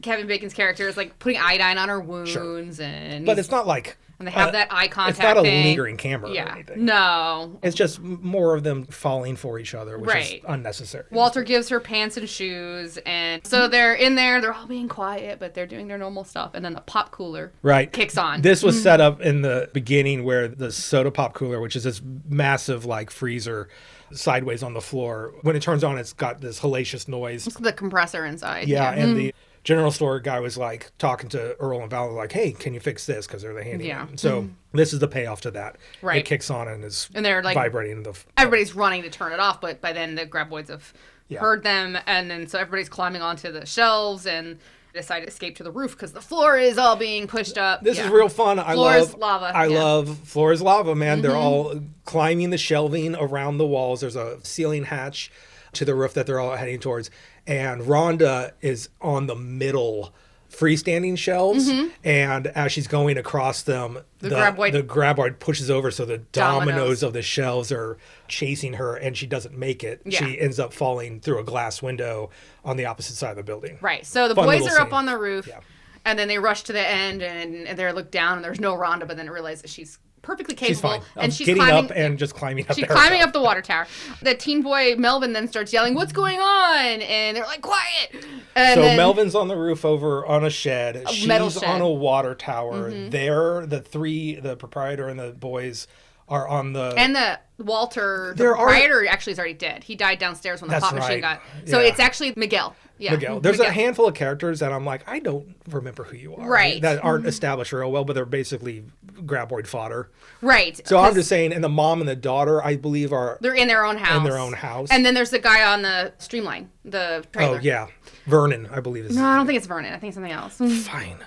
Kevin Bacon's character is like putting iodine on her wounds, But it's not like... and they have that eye contact It's not a thing. lingering camera or anything. No. It's just more of them falling for each other, which is Right. unnecessary. Walter gives her pants and shoes, and so they're in there. They're all being quiet, but they're doing their normal stuff. And then the pop cooler kicks on. This was set up in the beginning where the soda pop cooler, which is this massive freezer sideways on the floor, when it turns on, it's got this hellacious noise. It's the compressor inside. Yeah, and the general store guy was talking to Earl and Val, hey, can you fix this? Because they're the handyman. Yeah. So this is the payoff to that. Right. It kicks on and is they're vibrating. Everybody's running to turn it off, but by then the graboids have heard them, and then so everybody's climbing onto the shelves and decide to escape to the roof because the floor is all being pushed up. This is real fun. Floor is lava. I love floor is lava, man. They're all climbing the shelving around the walls. There's a ceiling hatch to the roof that they're all heading towards. And Rhonda is on the middle freestanding shelves, and as she's going across them, the graboid pushes over, so the dominoes of the shelves are chasing her, and she doesn't make it. Yeah. She ends up falling through a glass window on the opposite side of the building. Right. So the Fun boys little are up scene. on the roof, Yeah. and then they rush to the end, and they look down, and there's no Rhonda, but then realize that she's perfectly capable, She's fine. and she's getting climbing up and just climbing up. She's there climbing herself. up the water tower. The teen boy Melvin then starts yelling, "What's going on?" And they're like, "Quiet!" And So then, Melvin's on the roof over on a shed. She's metal shed. on a water tower. They're the proprietor and the boys are on the... and the Walter, the There are- proprietor, actually is already dead. He died downstairs when the That's pop machine right. got. So Yeah. it's actually Miguel. Yeah, Miguel. There's a handful of characters that I'm like, I don't remember who you are. Right. That aren't established real well, but they're basically graboid fodder. Right. So I'm 'cause just saying, and the mom and the daughter, I believe, are... they're in their own house. in their own house. And then there's the guy on the streamline, the trailer. Oh, yeah. Vernon, I believe is... No, I don't think it's Vernon. I think it's something else. Fine.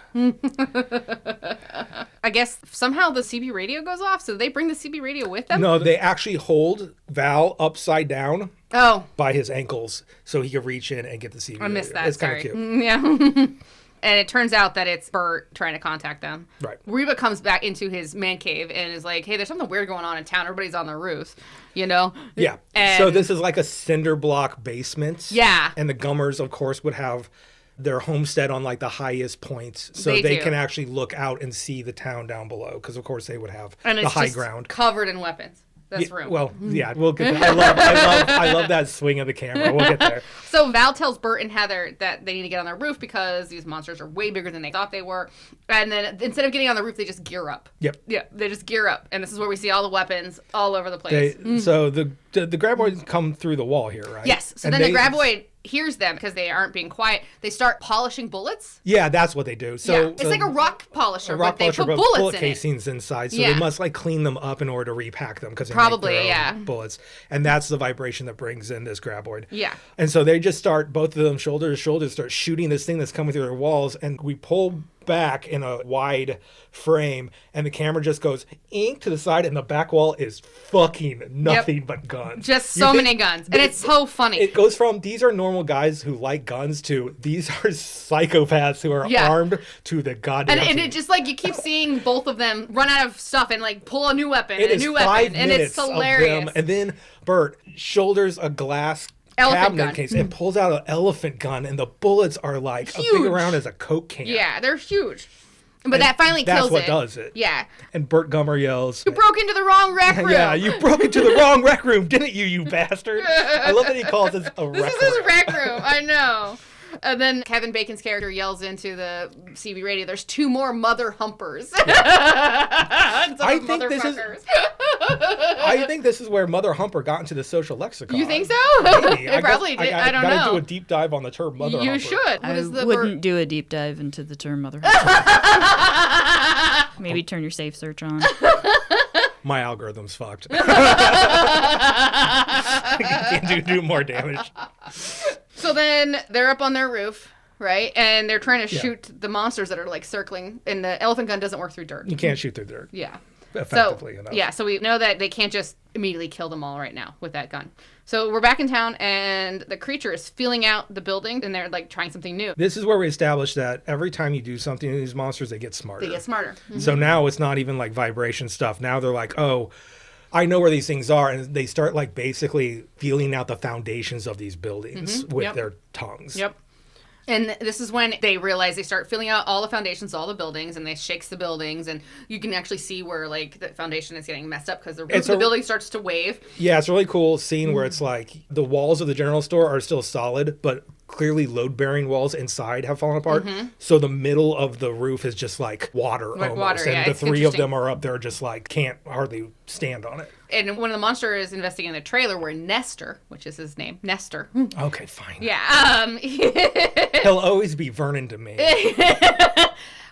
I guess somehow the CB radio goes off, so they bring the CB radio with them? No, they actually hold Val upside down Oh, by his ankles so he could reach in and get the CD. I missed that. It's kind Sorry. of cute. Yeah. And it turns out that it's Bert trying to contact them. Right. Reba comes back into his man cave and is like, "Hey, there's something weird going on in town. Everybody's on the roof, you know?" Yeah. And So this is like a cinder block basement. Yeah. And the Gummers, of course, would have their homestead on the highest points, so They they do. can actually look out and see the town down below. Because of course they would have and the it's high just ground. covered in weapons. This Yeah, room. well, yeah, we'll get there. I love that swing of the camera. We'll get there. So Val tells Bert and Heather that they need to get on the roof because these monsters are way bigger than they thought they were. And then instead of getting on the roof, they just gear up. Yep. Yeah, they just gear up. And this is where we see all the weapons all over the place. So the The graboids come through the wall here, right? Yes. So And then the graboid hears them because they aren't being quiet. They start polishing bullets. Yeah, that's what they do. So It's like a rock polisher, rock but polisher, they put but bullets bullet in it. casings inside, so Yeah. they must like clean them up in order to repack them because they Probably, make their yeah. own bullets, and that's the vibration that brings in this graboid. Yeah. And so they just start, both of them shoulder to shoulder, start shooting this thing that's coming through their walls, and we pull back in a wide frame, and the camera just goes ink to the side, and the back wall is fucking nothing but guns. Just You so think- many guns. And it's so funny. It goes from these are normal guys who like guns to these are psychopaths who are Yeah. armed to the goddamn And teeth. it just like you keep seeing both of them run out of stuff and like pull a new weapon It and a is new 5 weapon. And minutes it's hilarious. of them, and then Bert shoulders a glass Elephant cabinet gun. case and pulls out an elephant gun, and the bullets are like as Huge. big around as a Coke can. Yeah, they're huge. But And that finally that's kills what it. does it. Yeah. And Bert Gummer yells, You broke into the wrong rec room. "Yeah, you broke into the wrong rec room, didn't you, you bastard?" I love that he calls this a This rec is his room. rec room. I know. And then Kevin Bacon's character yells into the CB radio, there's 2 more mother humpers. I think this is- I think this is where Mother Humper got into the social lexicon. You think so? Maybe. It probably did. I don't gotta know. do a deep dive on the term Mother You Humper. should. What I is the wouldn't do a deep dive into the term mother. Maybe turn your safe search on. My algorithm's fucked. Can't do more damage. So then they're up on their roof, right? And they're trying to shoot the monsters that are like circling, and the elephant gun doesn't work through dirt. You can't shoot through dirt Yeah. effectively enough. Yeah, so we know that they can't just immediately kill them all right now with that gun. So we're back in town, and the creature is feeling out the building, and they're like trying something new. This is where we establish that every time you do something to these monsters, they get smarter. They get smarter. So now it's not even like vibration stuff. Now they're like, oh, I know where these things are. And they start like basically feeling out the foundations of these buildings with Yep. their tongues. Yep. And this is when they realize they start filling out all the foundations, all the buildings, and they shakes the buildings, and you can actually see where like the foundation is getting messed up because the roof of the building starts to wave. Yeah, it's a really cool scene where it's like the walls of the general store are still solid, but clearly load-bearing walls inside have fallen apart. So the middle of the roof is just like water Like almost. water, and yeah, the it's 3 of interesting. them are up there just like can't hardly stand on it. And when the monster is investigating the trailer, where Nestor, which is his name, Nestor. Okay, fine. Yeah. He'll always be Vernon to me.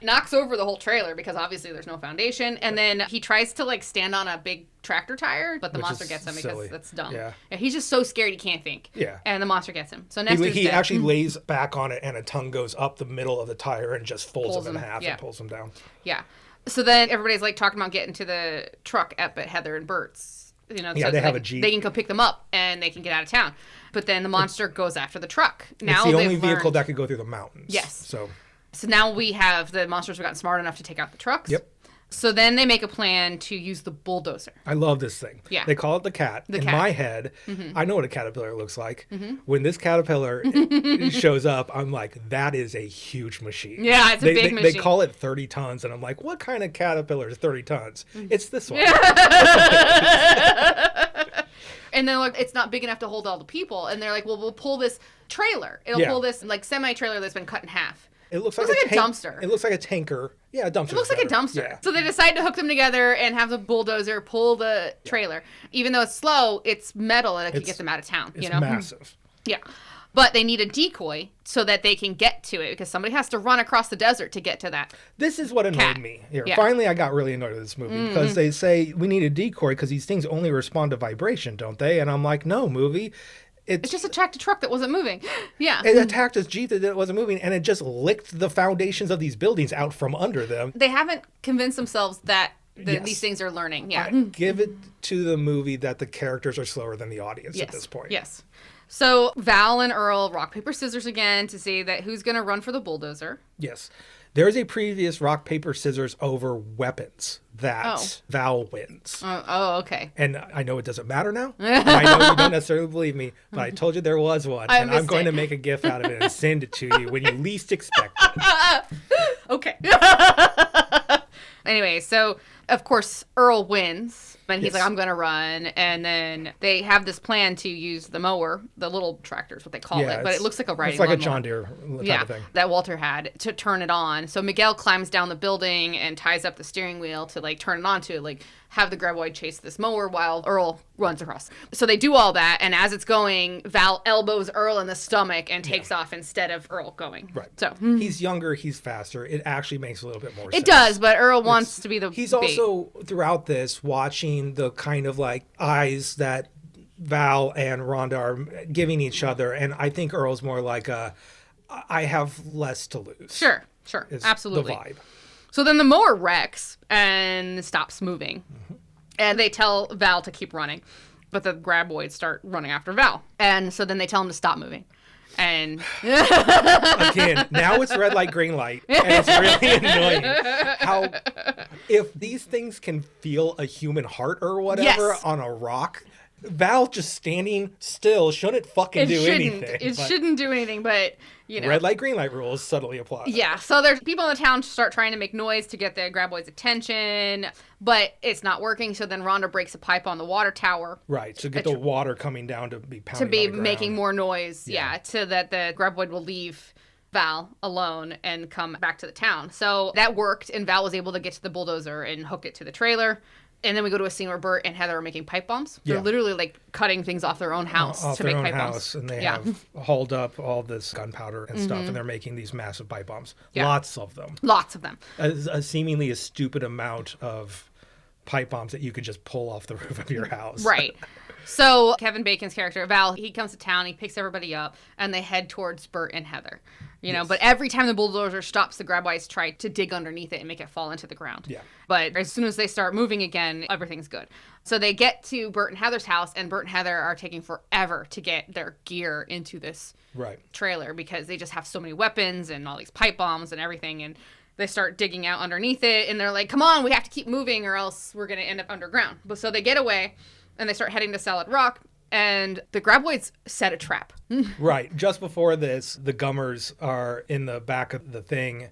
Knocks over the whole trailer because obviously there's no foundation, and then he tries to like stand on a big tractor tire, but the Which monster is gets him silly. because that's dumb. Yeah. He's just so scared he can't think. Yeah. And the monster gets him. So Nestor's He dead. actually lays back on it, and a tongue goes up the middle of the tire and just folds Pulls him in him, half yeah. and pulls him down. Yeah. So then everybody's like talking about getting to the truck up at Heather and Bert's. You know, Yeah, so they have can- a Jeep. They can go pick them up and they can get out of town. But then the monster goes after the truck. Now It's the only they've vehicle learned- that could go through the mountains. Yes. So now we have the monsters have gotten smart enough to take out the trucks. Yep. So then they make a plan to use the bulldozer. I love this thing. Yeah. They call it the cat. In cat. my head, I know what a caterpillar looks like. When this caterpillar shows up, I'm like, that is a huge machine. Yeah, it's a big They machine. call it 30 tons, and I'm like, what kind of caterpillar is 30 tons? It's this one. And then like it's not big enough to hold all the people. And they're like, well, we'll pull this trailer. It'll Yeah. pull this like semi-trailer that's been cut in half. It looks Looks like like a dumpster. It looks like a tanker. Yeah, a dumpster. It looks like a dumpster. Yeah. So they decide to hook them together and have the bulldozer pull the trailer. Even though it's slow, it's metal and it can get them out of town. It's you know? massive. Yeah. But they need a decoy so that they can get to it because somebody has to run across the desert to get to that. This is what annoyed Cat. me here. Yeah. Finally, I got really annoyed with this movie because they say we need a decoy because these things only respond to vibration, don't they? And I'm like, no, movie. It just attacked a truck that wasn't moving. Yeah. It attacked this Jeep that wasn't moving, and it just licked the foundations of these buildings out from under them. They haven't convinced themselves that Yes. these things are learning. Yeah. Give it to the movie that the characters are slower than the audience at this point. Yes. So Val and Earl rock, paper, scissors again to see that who's going to run for the bulldozer. Yes. There's a previous rock, paper, scissors over weapons that Val wins. Okay. And I know it doesn't matter now. And I know you don't necessarily believe me, but I told you there was one. I And I'm missed going it. to make a GIF out of it and send it to you when you least expect it. Okay. Anyway, so of course Earl wins And he's like, I'm going to run. And then they have this plan to use the mower, the little tractor is what they call it. But it looks like a riding lawnmower. It's like a John Deere type of thing. That Walter had to turn it on. So Miguel climbs down the building and ties up the steering wheel to like turn it on to like have the graboid chase this mower while Earl runs across. So they do all that. And as it's going, Val elbows Earl in the stomach and takes off instead of Earl going. Right. So he's younger. He's faster. It actually makes a little bit more sense. It does, but Earl wants to be the He's bait. also, throughout this, watching the kind of like eyes that Val and Rhonda are giving each other. And I think Earl's more like I have less to lose. Sure. Absolutely. The vibe. So then the mower wrecks and stops moving. And they tell Val to keep running. But the graboids start running after Val. And so then they tell him to stop moving. And again, now it's red light, green light, and it's really annoying. How if these things can feel a human heart or whatever on a rock, Val just standing still shouldn't fucking do anything. It shouldn't do anything, but you know. Red light, green light rules subtly apply. Yeah, so there's people in the town start trying to make noise to get the graboids' attention, but it's not working. So then Rhonda breaks a pipe on the water tower. Right, to get the water coming down to be pounding to be on the ground. making more noise. So that the graboid will leave Val alone and come back to the town. So that worked, and Val was able to get to the bulldozer and hook it to the trailer. And then we go to a scene where Bert and Heather are making pipe bombs. They're literally like cutting things off their own house to make pipe bombs. And they have hauled up all this gunpowder and stuff, and they're making these massive pipe bombs. Lots of them. A seemingly a stupid amount of pipe bombs that you could just pull off the roof of your house. Right. So Kevin Bacon's character, Val, he comes to town, he picks everybody up, and they head towards Bert and Heather. You know, but every time the bulldozer stops, the graboids try to dig underneath it and make it fall into the ground. Yeah. But as soon as they start moving again, everything's good. So they get to Bert and Heather's house, and Bert and Heather are taking forever to get their gear into this trailer because they just have so many weapons and all these pipe bombs and everything. And they start digging out underneath it, and they're like, come on, we have to keep moving or else we're going to end up underground. But so they get away, and they start heading to Solid Rock. And the graboids set a trap. Right. Just before this, the Gummers are in the back of the thing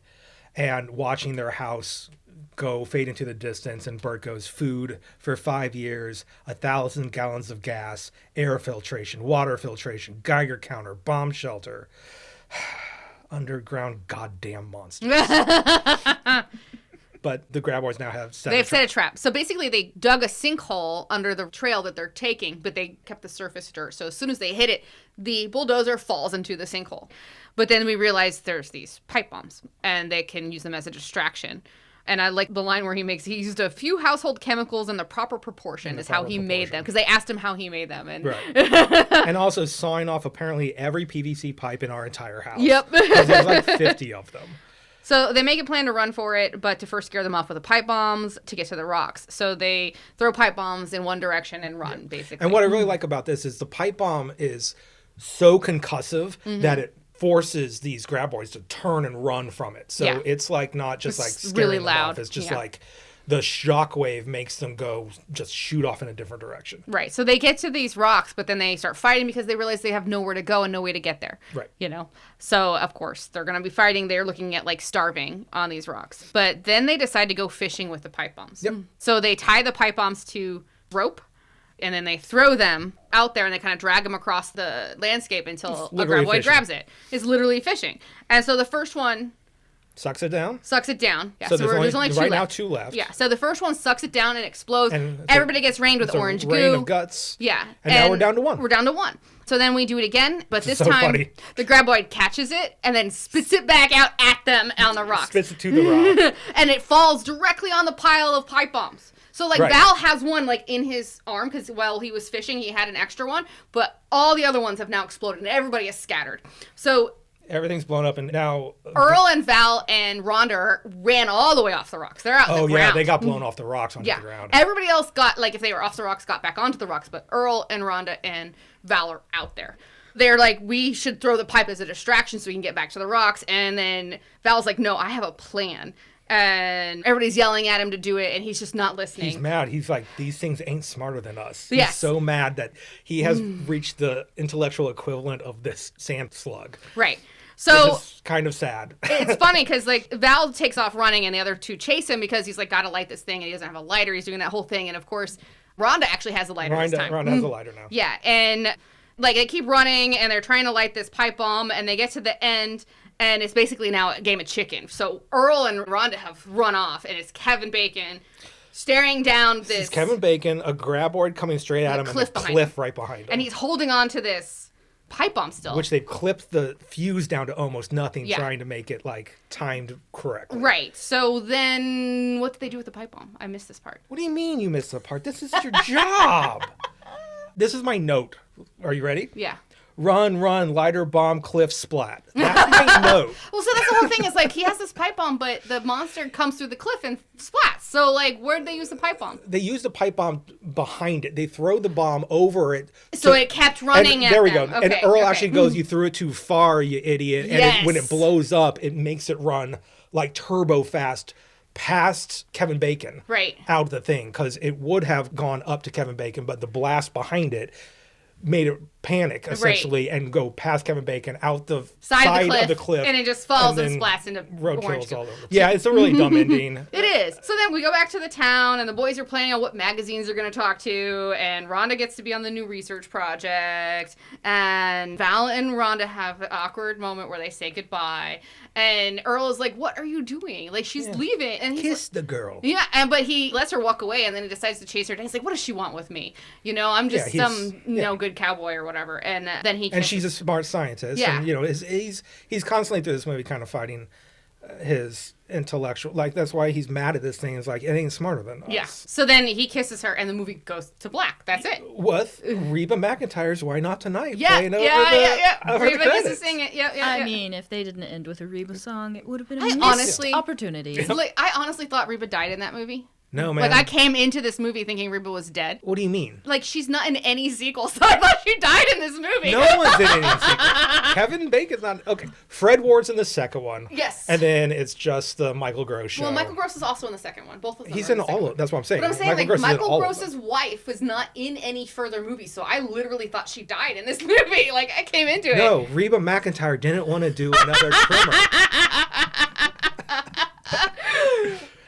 and watching their house fade into the distance. And Bert goes, food for 5 years, 1,000 gallons of gas, air filtration, water filtration, Geiger counter, bomb shelter. Underground goddamn monsters. But the graboids now have set a trap. So basically they dug a sinkhole under the trail that they're taking, but they kept the surface dirt. So as soon as they hit it, the bulldozer falls into the sinkhole. But then we realize there's these pipe bombs, and they can use them as a distraction. And I like the line where he used a few household chemicals in the proper proportion is how he made them. Because they asked him how he made them. And and also sawing off apparently every PVC pipe in our entire house. Yep. Because there's like 50 of them. So they make a plan to run for it, but to first scare them off with the pipe bombs to get to the rocks. So they throw pipe bombs in one direction and run, basically. And what I really like about this is the pipe bomb is so concussive that it forces these graboids to turn and run from it. So it's like not just like scaring really them loud. off. It's just like the shockwave makes them just shoot off in a different direction. Right. So they get to these rocks, but then they start fighting because they realize they have nowhere to go and no way to get there. Right. You know? So, of course, they're going to be fighting. They're looking at, like, starving on these rocks. But then they decide to go fishing with the pipe bombs. Yep. So they tie the pipe bombs to rope, and then they throw them out there, and they kind of drag them across the landscape until a graboid grabs it. It's literally fishing. And so the first one sucks it down. Yeah, so there's only two right now 2 left. Yeah, so the first one sucks it down and explodes. And everybody gets rained with orange goo. Rain of guts. Yeah. And now we're down to 1. We're down to 1. So then we do it again, but this time the graboid catches it and then spits it back out at them on the rocks. Spits it to the rock. And it falls directly on the pile of pipe bombs. So, like, Val has one, like, in his arm, because while he was fishing, he had an extra one. But all the other ones have now exploded, and everybody is scattered. So everything's blown up, and now Earl and Val and Rhonda ran all the way off the rocks. They're out on the ground. They got blown off the rocks onto the ground. Everybody else got, like, if they were off the rocks, got back onto the rocks. But Earl and Rhonda and Val are out there. They're like, we should throw the pipe as a distraction so we can get back to the rocks. And then Val's like, no, I have a plan. And everybody's yelling at him to do it, and he's just not listening. He's mad. He's like, these things ain't smarter than us. He's so mad that he has reached the intellectual equivalent of this sand slug. Right. So it's kind of sad. It's funny because, like, Val takes off running, and the other two chase him because he's like, gotta light this thing, and he doesn't have a lighter. He's doing that whole thing, and of course, Rhonda actually has a lighter this time. Rhonda has a lighter now. Yeah, and like they keep running and they're trying to light this pipe bomb and they get to the end and it's basically now a game of chicken. So Earl and Rhonda have run off and it's Kevin Bacon staring down this. It's Kevin Bacon, a graboid coming straight at him, and a cliff right behind him. And he's holding on to this pipe bomb still. Which they've clipped the fuse down to almost nothing, trying to make it like timed correctly. Right. So then what did they do with the pipe bomb? I missed this part. What do you mean you missed the part? This is your job. This is my note. Are you ready? Yeah. Run, lighter bomb, cliff, splat. That's my note. Well, so that's the whole thing is like he has this pipe bomb, but the monster comes through the cliff and splats. So like, where'd they use the pipe bomb? They used the pipe bomb behind it. They throw the bomb over it. So it kept running at there we them. go. Okay, and Earl actually goes, "You threw it too far, you idiot." And when it blows up, it makes it run like turbo fast past Kevin Bacon. Right. Out of the thing, because it would have gone up to Kevin Bacon, but the blast behind it made it panic essentially and go past Kevin Bacon out the side of the cliff, and it just falls and splats into orange. All over. Yeah, it's a really dumb ending. It is. So then we go back to the town and the boys are planning on what magazines they're going to talk to, and Rhonda gets to be on the new research project, and Val and Rhonda have an awkward moment where they say goodbye, and Earl is like, "What are you doing?" Like she's leaving, and he's Kiss the girl. Yeah, but he lets her walk away, and then he decides to chase her. And he's like, "What does she want with me? You know, I'm just some no good cowboy or whatever." And then he and she's a smart scientist. Yeah. And, you know, he's constantly through this movie kind of fighting his intellectual. Like, that's why he's mad at this thing. It's like, it ain't smarter than us. Yeah. So then he kisses her, and the movie goes to black. That's it. With Reba McEntire's "Why Not Tonight" Yeah, playing over Reba the gets to credits. sing it. Yeah. I mean, if they didn't end with a Reba song, it would have been a honestly- missed opportunity. Like, I honestly thought Reba died in that movie. No, man. Like, I came into this movie thinking Reba was dead. What do you mean? Like, she's not in any sequel, so I thought she died in this movie. No one's in any sequel. Kevin Bacon's not. Okay. Fred Ward's in the second one. Yes. And then it's just the Michael Gross show. Well, Michael Gross is also in the second one. Both of them. He's are in the second all one. of. That's what I'm saying. But I'm saying, Gross is in Michael all of Gross's them. wife was not in any further movies, so I literally thought she died in this movie. Like, I came into it. No, Reba McEntire didn't want to do another Tremor.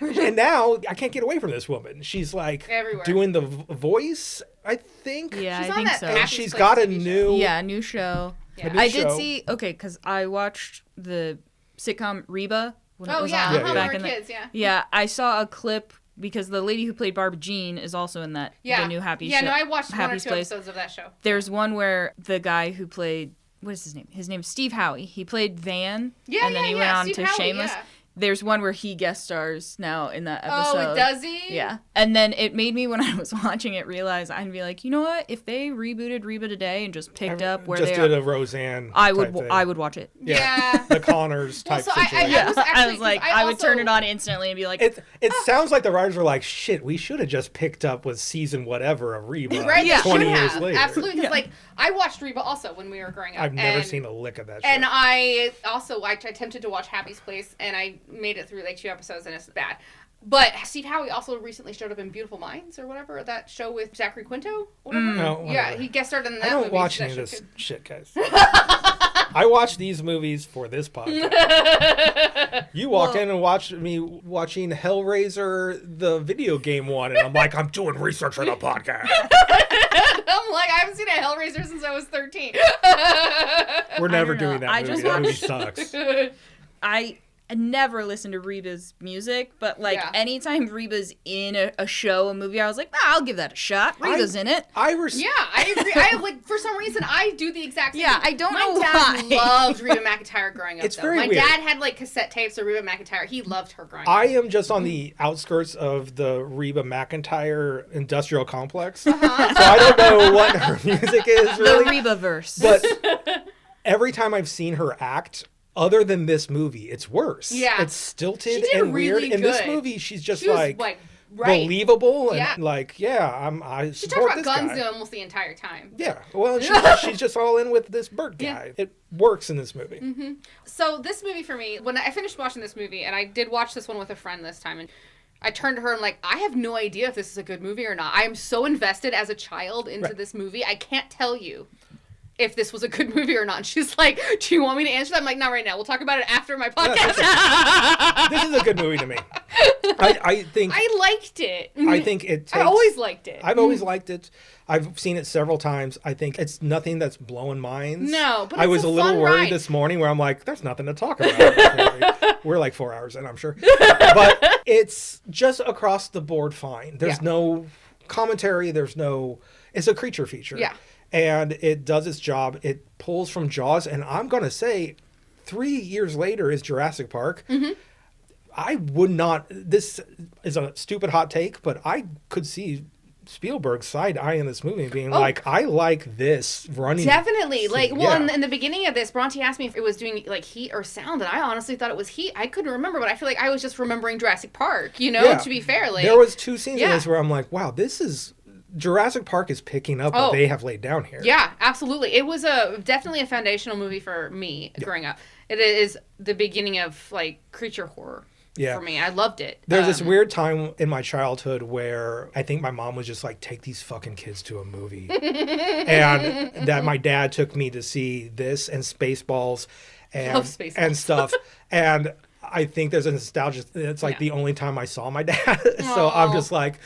And now I can't get away from this woman. She's like Everywhere. doing the voice, I think. Yeah, She's I on think that so. Happy And she's Place got a TV show. new. Yeah, new show. Yeah. new I did show. see, because I watched the sitcom Reba when it Oh, was yeah. on Yeah, When back we in were the... kids, yeah. Yeah, I saw a clip because the lady who played Barbara Jean is also in that, Yeah. the new Happy Yeah, show. no, I watched one or Happy's two Place. episodes of that show. There's one where the guy who played, what is his name? His name's Steve Howie. He played Van, Yeah, and then he yeah, went on Steve to Howie, Shameless. yeah. There's one where he guest stars now in that episode. Oh, does he? Yeah. And then it made me, when I was watching it, realize I'd be like, you know what? If they rebooted Reba today and just picked up where just they did are, a Roseanne. I type would thing. I would watch it. Yeah. The Connors type so I situation. was I actually- was like, I I would turn also- it on instantly and be like, It sounds like the writers were like, shit, we should have just picked up with season whatever of Reba Right? Yeah. 20 should years have. later. Absolutely. Because, like, I watched Reba also when we were growing up. I've never and- seen a lick of that show. And I also, I attempted to watch Happy's Place, and I made it through, like, 2 episodes, and it's bad. But Steve Howie also recently showed up in Beautiful Minds, or whatever, that show with Zachary Quinto, whatever. No, Yeah, whatever. he guest starred in that I don't movie. watch that any of show this too. shit, guys. I watch these movies for this podcast. You walk in and watch me watching Hellraiser, the video game one, and I'm like, I'm doing research for the podcast. I'm like, I haven't seen a Hellraiser since I was 13. We're never don't know. doing that I movie. just That movie watched- sucks. I never listened to Reba's music, but like Yeah. anytime Reba's in a show, a movie, I was like, I'll give that a shot. Reba's in it. Yeah, I agree. Like, for some reason, I do the exact same Yeah, thing. I don't My know dad why. loved Reba McEntire growing up, It's though. very My weird. dad had, like, cassette tapes of Reba McEntire. He loved her growing I up. am just on the outskirts of the Reba McEntire Industrial Complex. So I don't know what her music is The really. Reba verse. But every time I've seen her act, other than this movie, it's worse. Yeah. It's stilted She did and weird. really In this good. movie, she's just She was, like right. believable and Yeah. like, I She support talked about this guns guy. almost the entire time. Yeah, well, she's just all in with this Burt guy. Yeah. It works in this movie. Mm-hmm. So this movie for me, when I finished watching this movie, and I did watch this one with a friend this time, and I turned to her and like, I have no idea if this is a good movie or not. I am so invested as a child into this movie. I can't tell you if this was a good movie or not. And she's like, do you want me to answer that? I'm like, not right now. We'll talk about it after my podcast. This is a good movie to me. I think I liked it. I think it takes, I always liked it. I've always liked it. I've seen it several times. I think it's nothing that's blowing minds. No, but I it's was a little fun worried ride. this morning where I'm like, there's nothing to talk about. We're like 4 hours in, I'm sure. But it's just across the board fine. There's no commentary. It's a creature feature. Yeah. And it does its job. It pulls from Jaws. And I'm going to say 3 years later is Jurassic Park. Mm-hmm. I would not, this is a stupid hot take, but I could see Spielberg's side eye in this movie being like, I like this running. Definitely. scene. Like, well, in the beginning of this, Bronte asked me if it was doing like heat or sound, and I honestly thought it was heat. I couldn't remember, but I feel like I was just remembering Jurassic Park, you know, to be fair. Like, there was 2 scenes in this where I'm like, wow, this is, Jurassic Park is picking up what they have laid down here. Yeah, absolutely. It was definitely a foundational movie for me growing up. It is the beginning of like creature horror. Yeah. For me, I loved it. There's this weird time in my childhood where I think my mom was just like, take these fucking kids to a movie. And that my dad took me to see this and Spaceballs and stuff. And I think there's a nostalgia. It's like the only time I saw my dad. So I'm just like,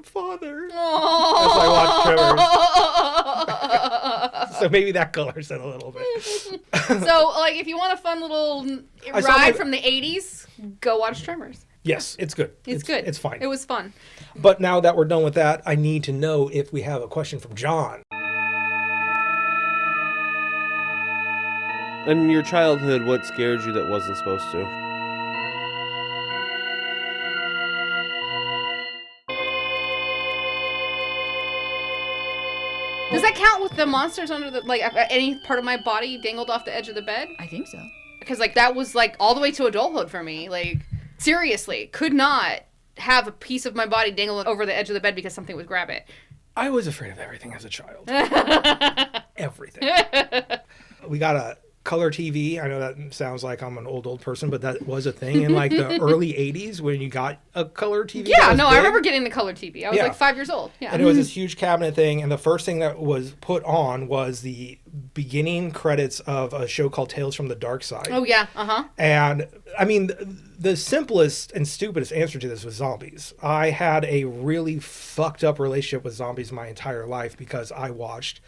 Father. As I watch Tremors. So maybe that colors it a little bit. So, like, if you want a fun little ride from the 80s, go watch Tremors. Yes, it's good. It's good. It's fine. It was fun. But now that we're done with that, I need to know if we have a question from John. In your childhood, what scared you that wasn't supposed to? Does that count with the monsters under the, like, any part of my body dangled off the edge of the bed? I think so. Because, like, that was, like, all the way to adulthood for me. Like, seriously, could not have a piece of my body dangled over the edge of the bed because something would grab it. I was afraid of everything as a child. Everything. We got a color TV. I know that sounds like I'm an old person, but that was a thing in like the early 80s when you got a color TV. Yeah, no, I remember getting the color TV. I was like 5 years old. Yeah. And it was this huge cabinet thing. And the first thing that was put on was the beginning credits of a show called Tales from the Dark Side. Oh, yeah. Uh-huh. And I mean, the simplest and stupidest answer to this was zombies. I had a really fucked up relationship with zombies my entire life because I watched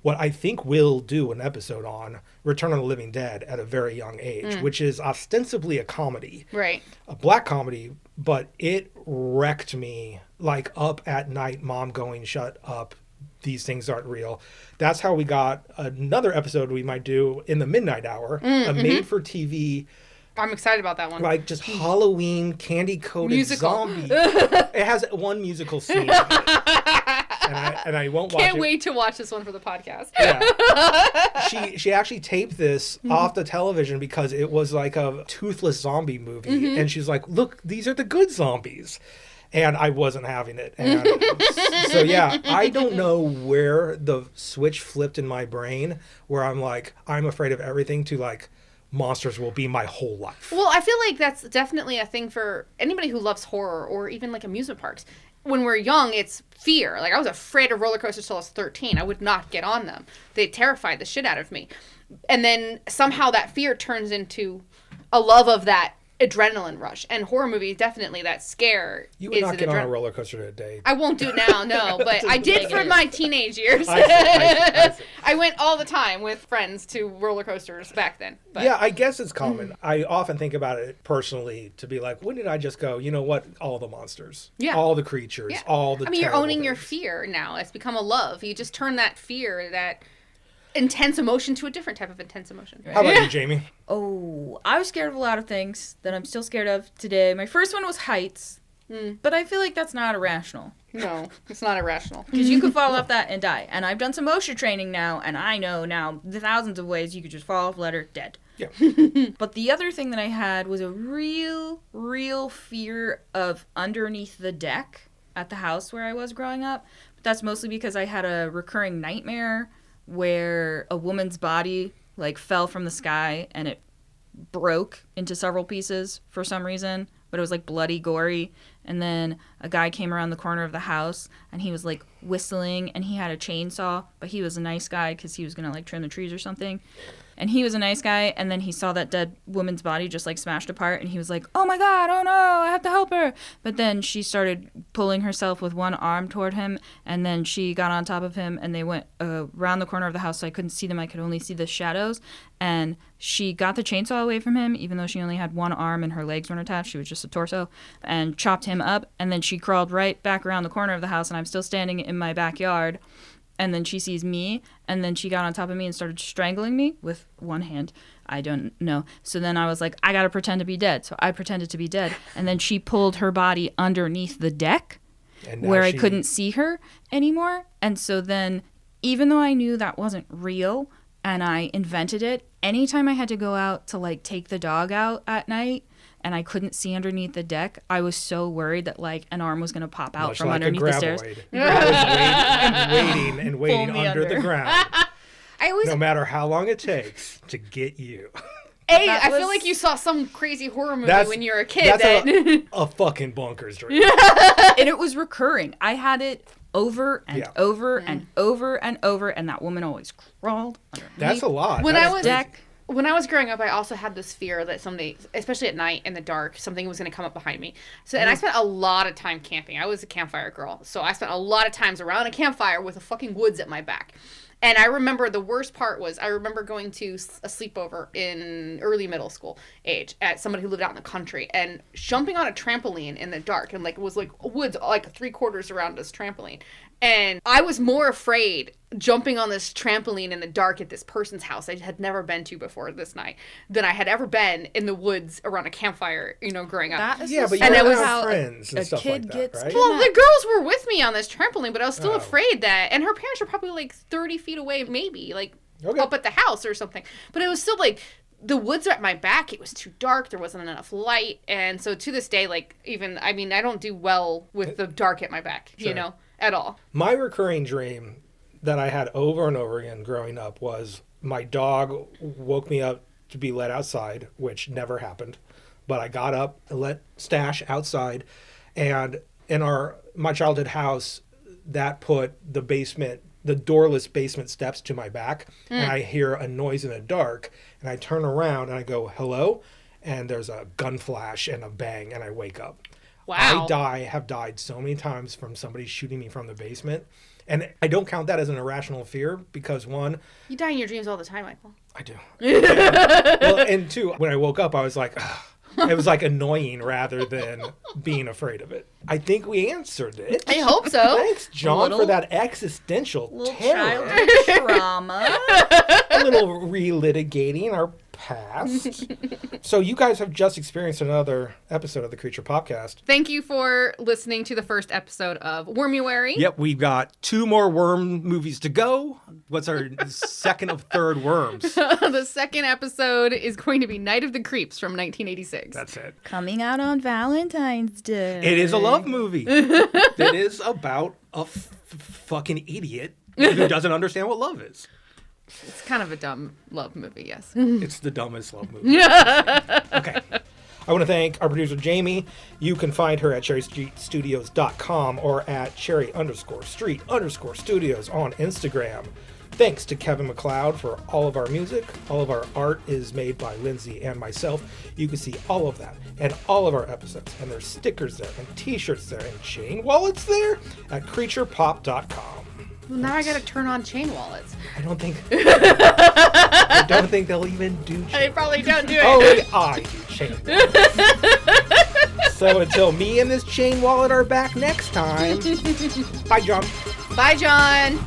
what I think we'll do an episode on, Return of the Living Dead, at a very young age, which is ostensibly a comedy. Right. A black comedy, but it wrecked me, like, up at night, mom going, shut up, these things aren't real. That's how we got another episode we might do in the midnight hour, a made-for-TV, I'm excited about that one. like, just Halloween candy-coated Musical. zombie. It has one musical scene. And I won't watch it. Can't wait to watch this one for the podcast. Yeah. She actually taped this off the television because it was like a toothless zombie movie. And she's like, look, these are the good zombies. And I wasn't having it. And so, yeah, I don't know where the switch flipped in my brain where I'm like, I'm afraid of everything to like, monsters will be my whole life. Well, I feel like that's definitely a thing for anybody who loves horror or even like amusement parks. When we're young, it's fear. Like, I was afraid of roller coasters till I was 13. I would not get on them. They terrified the shit out of me. And then somehow that fear turns into a love of that adrenaline rush. And horror movies, definitely that scare. You would not get on a roller coaster today. I won't do it now, no. But I did for my teenage years. I see. I went all the time with friends to roller coasters back then. But. Yeah, I guess it's common. I often think about it personally to be like, when did I just go, you know what? All the monsters. Yeah. All the creatures. Yeah. All the you're owning things. your fear now. It's become a love. You just turn that fear, that intense emotion to a different type of intense emotion. How about you, Jamie? Oh, I was scared of a lot of things that I'm still scared of today. My first one was heights, but I feel like that's not irrational. No, it's not irrational. Because you could fall off that and die. And I've done some OSHA training now, and I know now the thousands of ways you could just fall off a ladder, dead. Yeah. But the other thing that I had was a real fear of underneath the deck at the house where I was growing up. But that's mostly because I had a recurring nightmare where a woman's body like fell from the sky and it broke into several pieces for some reason, but it was like bloody, gory. And then a guy came around the corner of the house and he was like whistling and he had a chainsaw, but he was a nice guy because he was gonna like trim the trees or something. And he was a nice guy, and then he saw that dead woman's body just like smashed apart, and he was like, oh my God, oh no, I have to help her. But then she started pulling herself with one arm toward him, and then she got on top of him, and they went around the corner of the house, so I couldn't see them. I could only see the shadows. And she got the chainsaw away from him, even though she only had one arm and her legs weren't attached. She was just a torso, and chopped him up. And then she crawled right back around the corner of the house, and I'm still standing in my backyard. And then she sees me, and then she got on top of me and started strangling me with one hand. I don't know. So then I was like, I gotta pretend to be dead. So I pretended to be dead. And then she pulled her body underneath the deck where I couldn't see her anymore. And so then, even though I knew that wasn't real and I invented it, anytime I had to go out to like take the dog out at night and I couldn't see underneath the deck, I was so worried that like an arm was going to pop out from underneath the stairs. And waiting under the ground. No matter how long it takes to get you. Hey, I feel like you saw some crazy horror movie when you were a kid. That's a fucking bonkers dream. And it was recurring. I had it over and over and over and over, and that woman always crawled underneath. That's a lot. When I was growing up, I also had this fear that someday, especially at night in the dark, something was going to come up behind me. So, and I spent a lot of time camping. I was a campfire girl. So I spent a lot of times around a campfire with a fucking woods at my back. And I remember the worst part was I remember going to a sleepover in early middle school age at somebody who lived out in the country and jumping on a trampoline in the dark. And like it was like woods like 3/4 around this trampoline. And I was more afraid jumping on this trampoline in the dark at this person's house I had never been to before this night than I had ever been in the woods around a campfire, growing up. But you were friends and stuff like that, right? Well, the girls were with me on this trampoline, but I was still afraid that, and her parents were probably like 30 feet away, maybe, like up at the house or something. But it was still like, the woods are at my back. It was too dark. There wasn't enough light. And so to this day, like, I don't do well with the dark at my back, at all. My recurring dream that I had over and over again growing up was my dog woke me up to be let outside, which never happened. But I got up and let Stash outside. And in my childhood house, that put the doorless basement steps to my back. And I hear a noise in the dark. And I turn around and I go, hello? And there's a gun flash and a bang, and I wake up. Wow. I have died so many times from somebody shooting me from the basement. And I don't count that as an irrational fear because, one... You die in your dreams all the time, Michael. I do. Well, and two, when I woke up, I was like... Ugh. It was like annoying rather than being afraid of it. I think we answered it. I hope so. Thanks, John, for that existential terror. Childhood trauma. A little relitigating our past. So you guys have just experienced another episode of the Creature Podcast. Thank you for listening to the first episode of Wormuary. Yep, we've got 2 more worm movies to go. What's our second of third worms? The second episode is going to be Night of the Creeps from 1986. That's it. Coming out on Valentine's Day. It is a love movie. It is about a fucking idiot who doesn't understand what love is. It's kind of a dumb love movie, yes. It's the dumbest love movie. Okay. I want to thank our producer, Jamie. You can find her at cherrystreetstudios.com or at cherry_street_studios on Instagram. Thanks to Kevin MacLeod for all of our music. All of our art is made by Lindsay and myself. You can see all of that and all of our episodes. And there's stickers there and t-shirts there and chain wallets there at creaturepop.com. Well, now I gotta turn on chain wallets. I don't think they'll even do chain. They probably don't do it. Only I do chain wallets. So until me and this chain wallet are back next time, bye, John. Bye, John.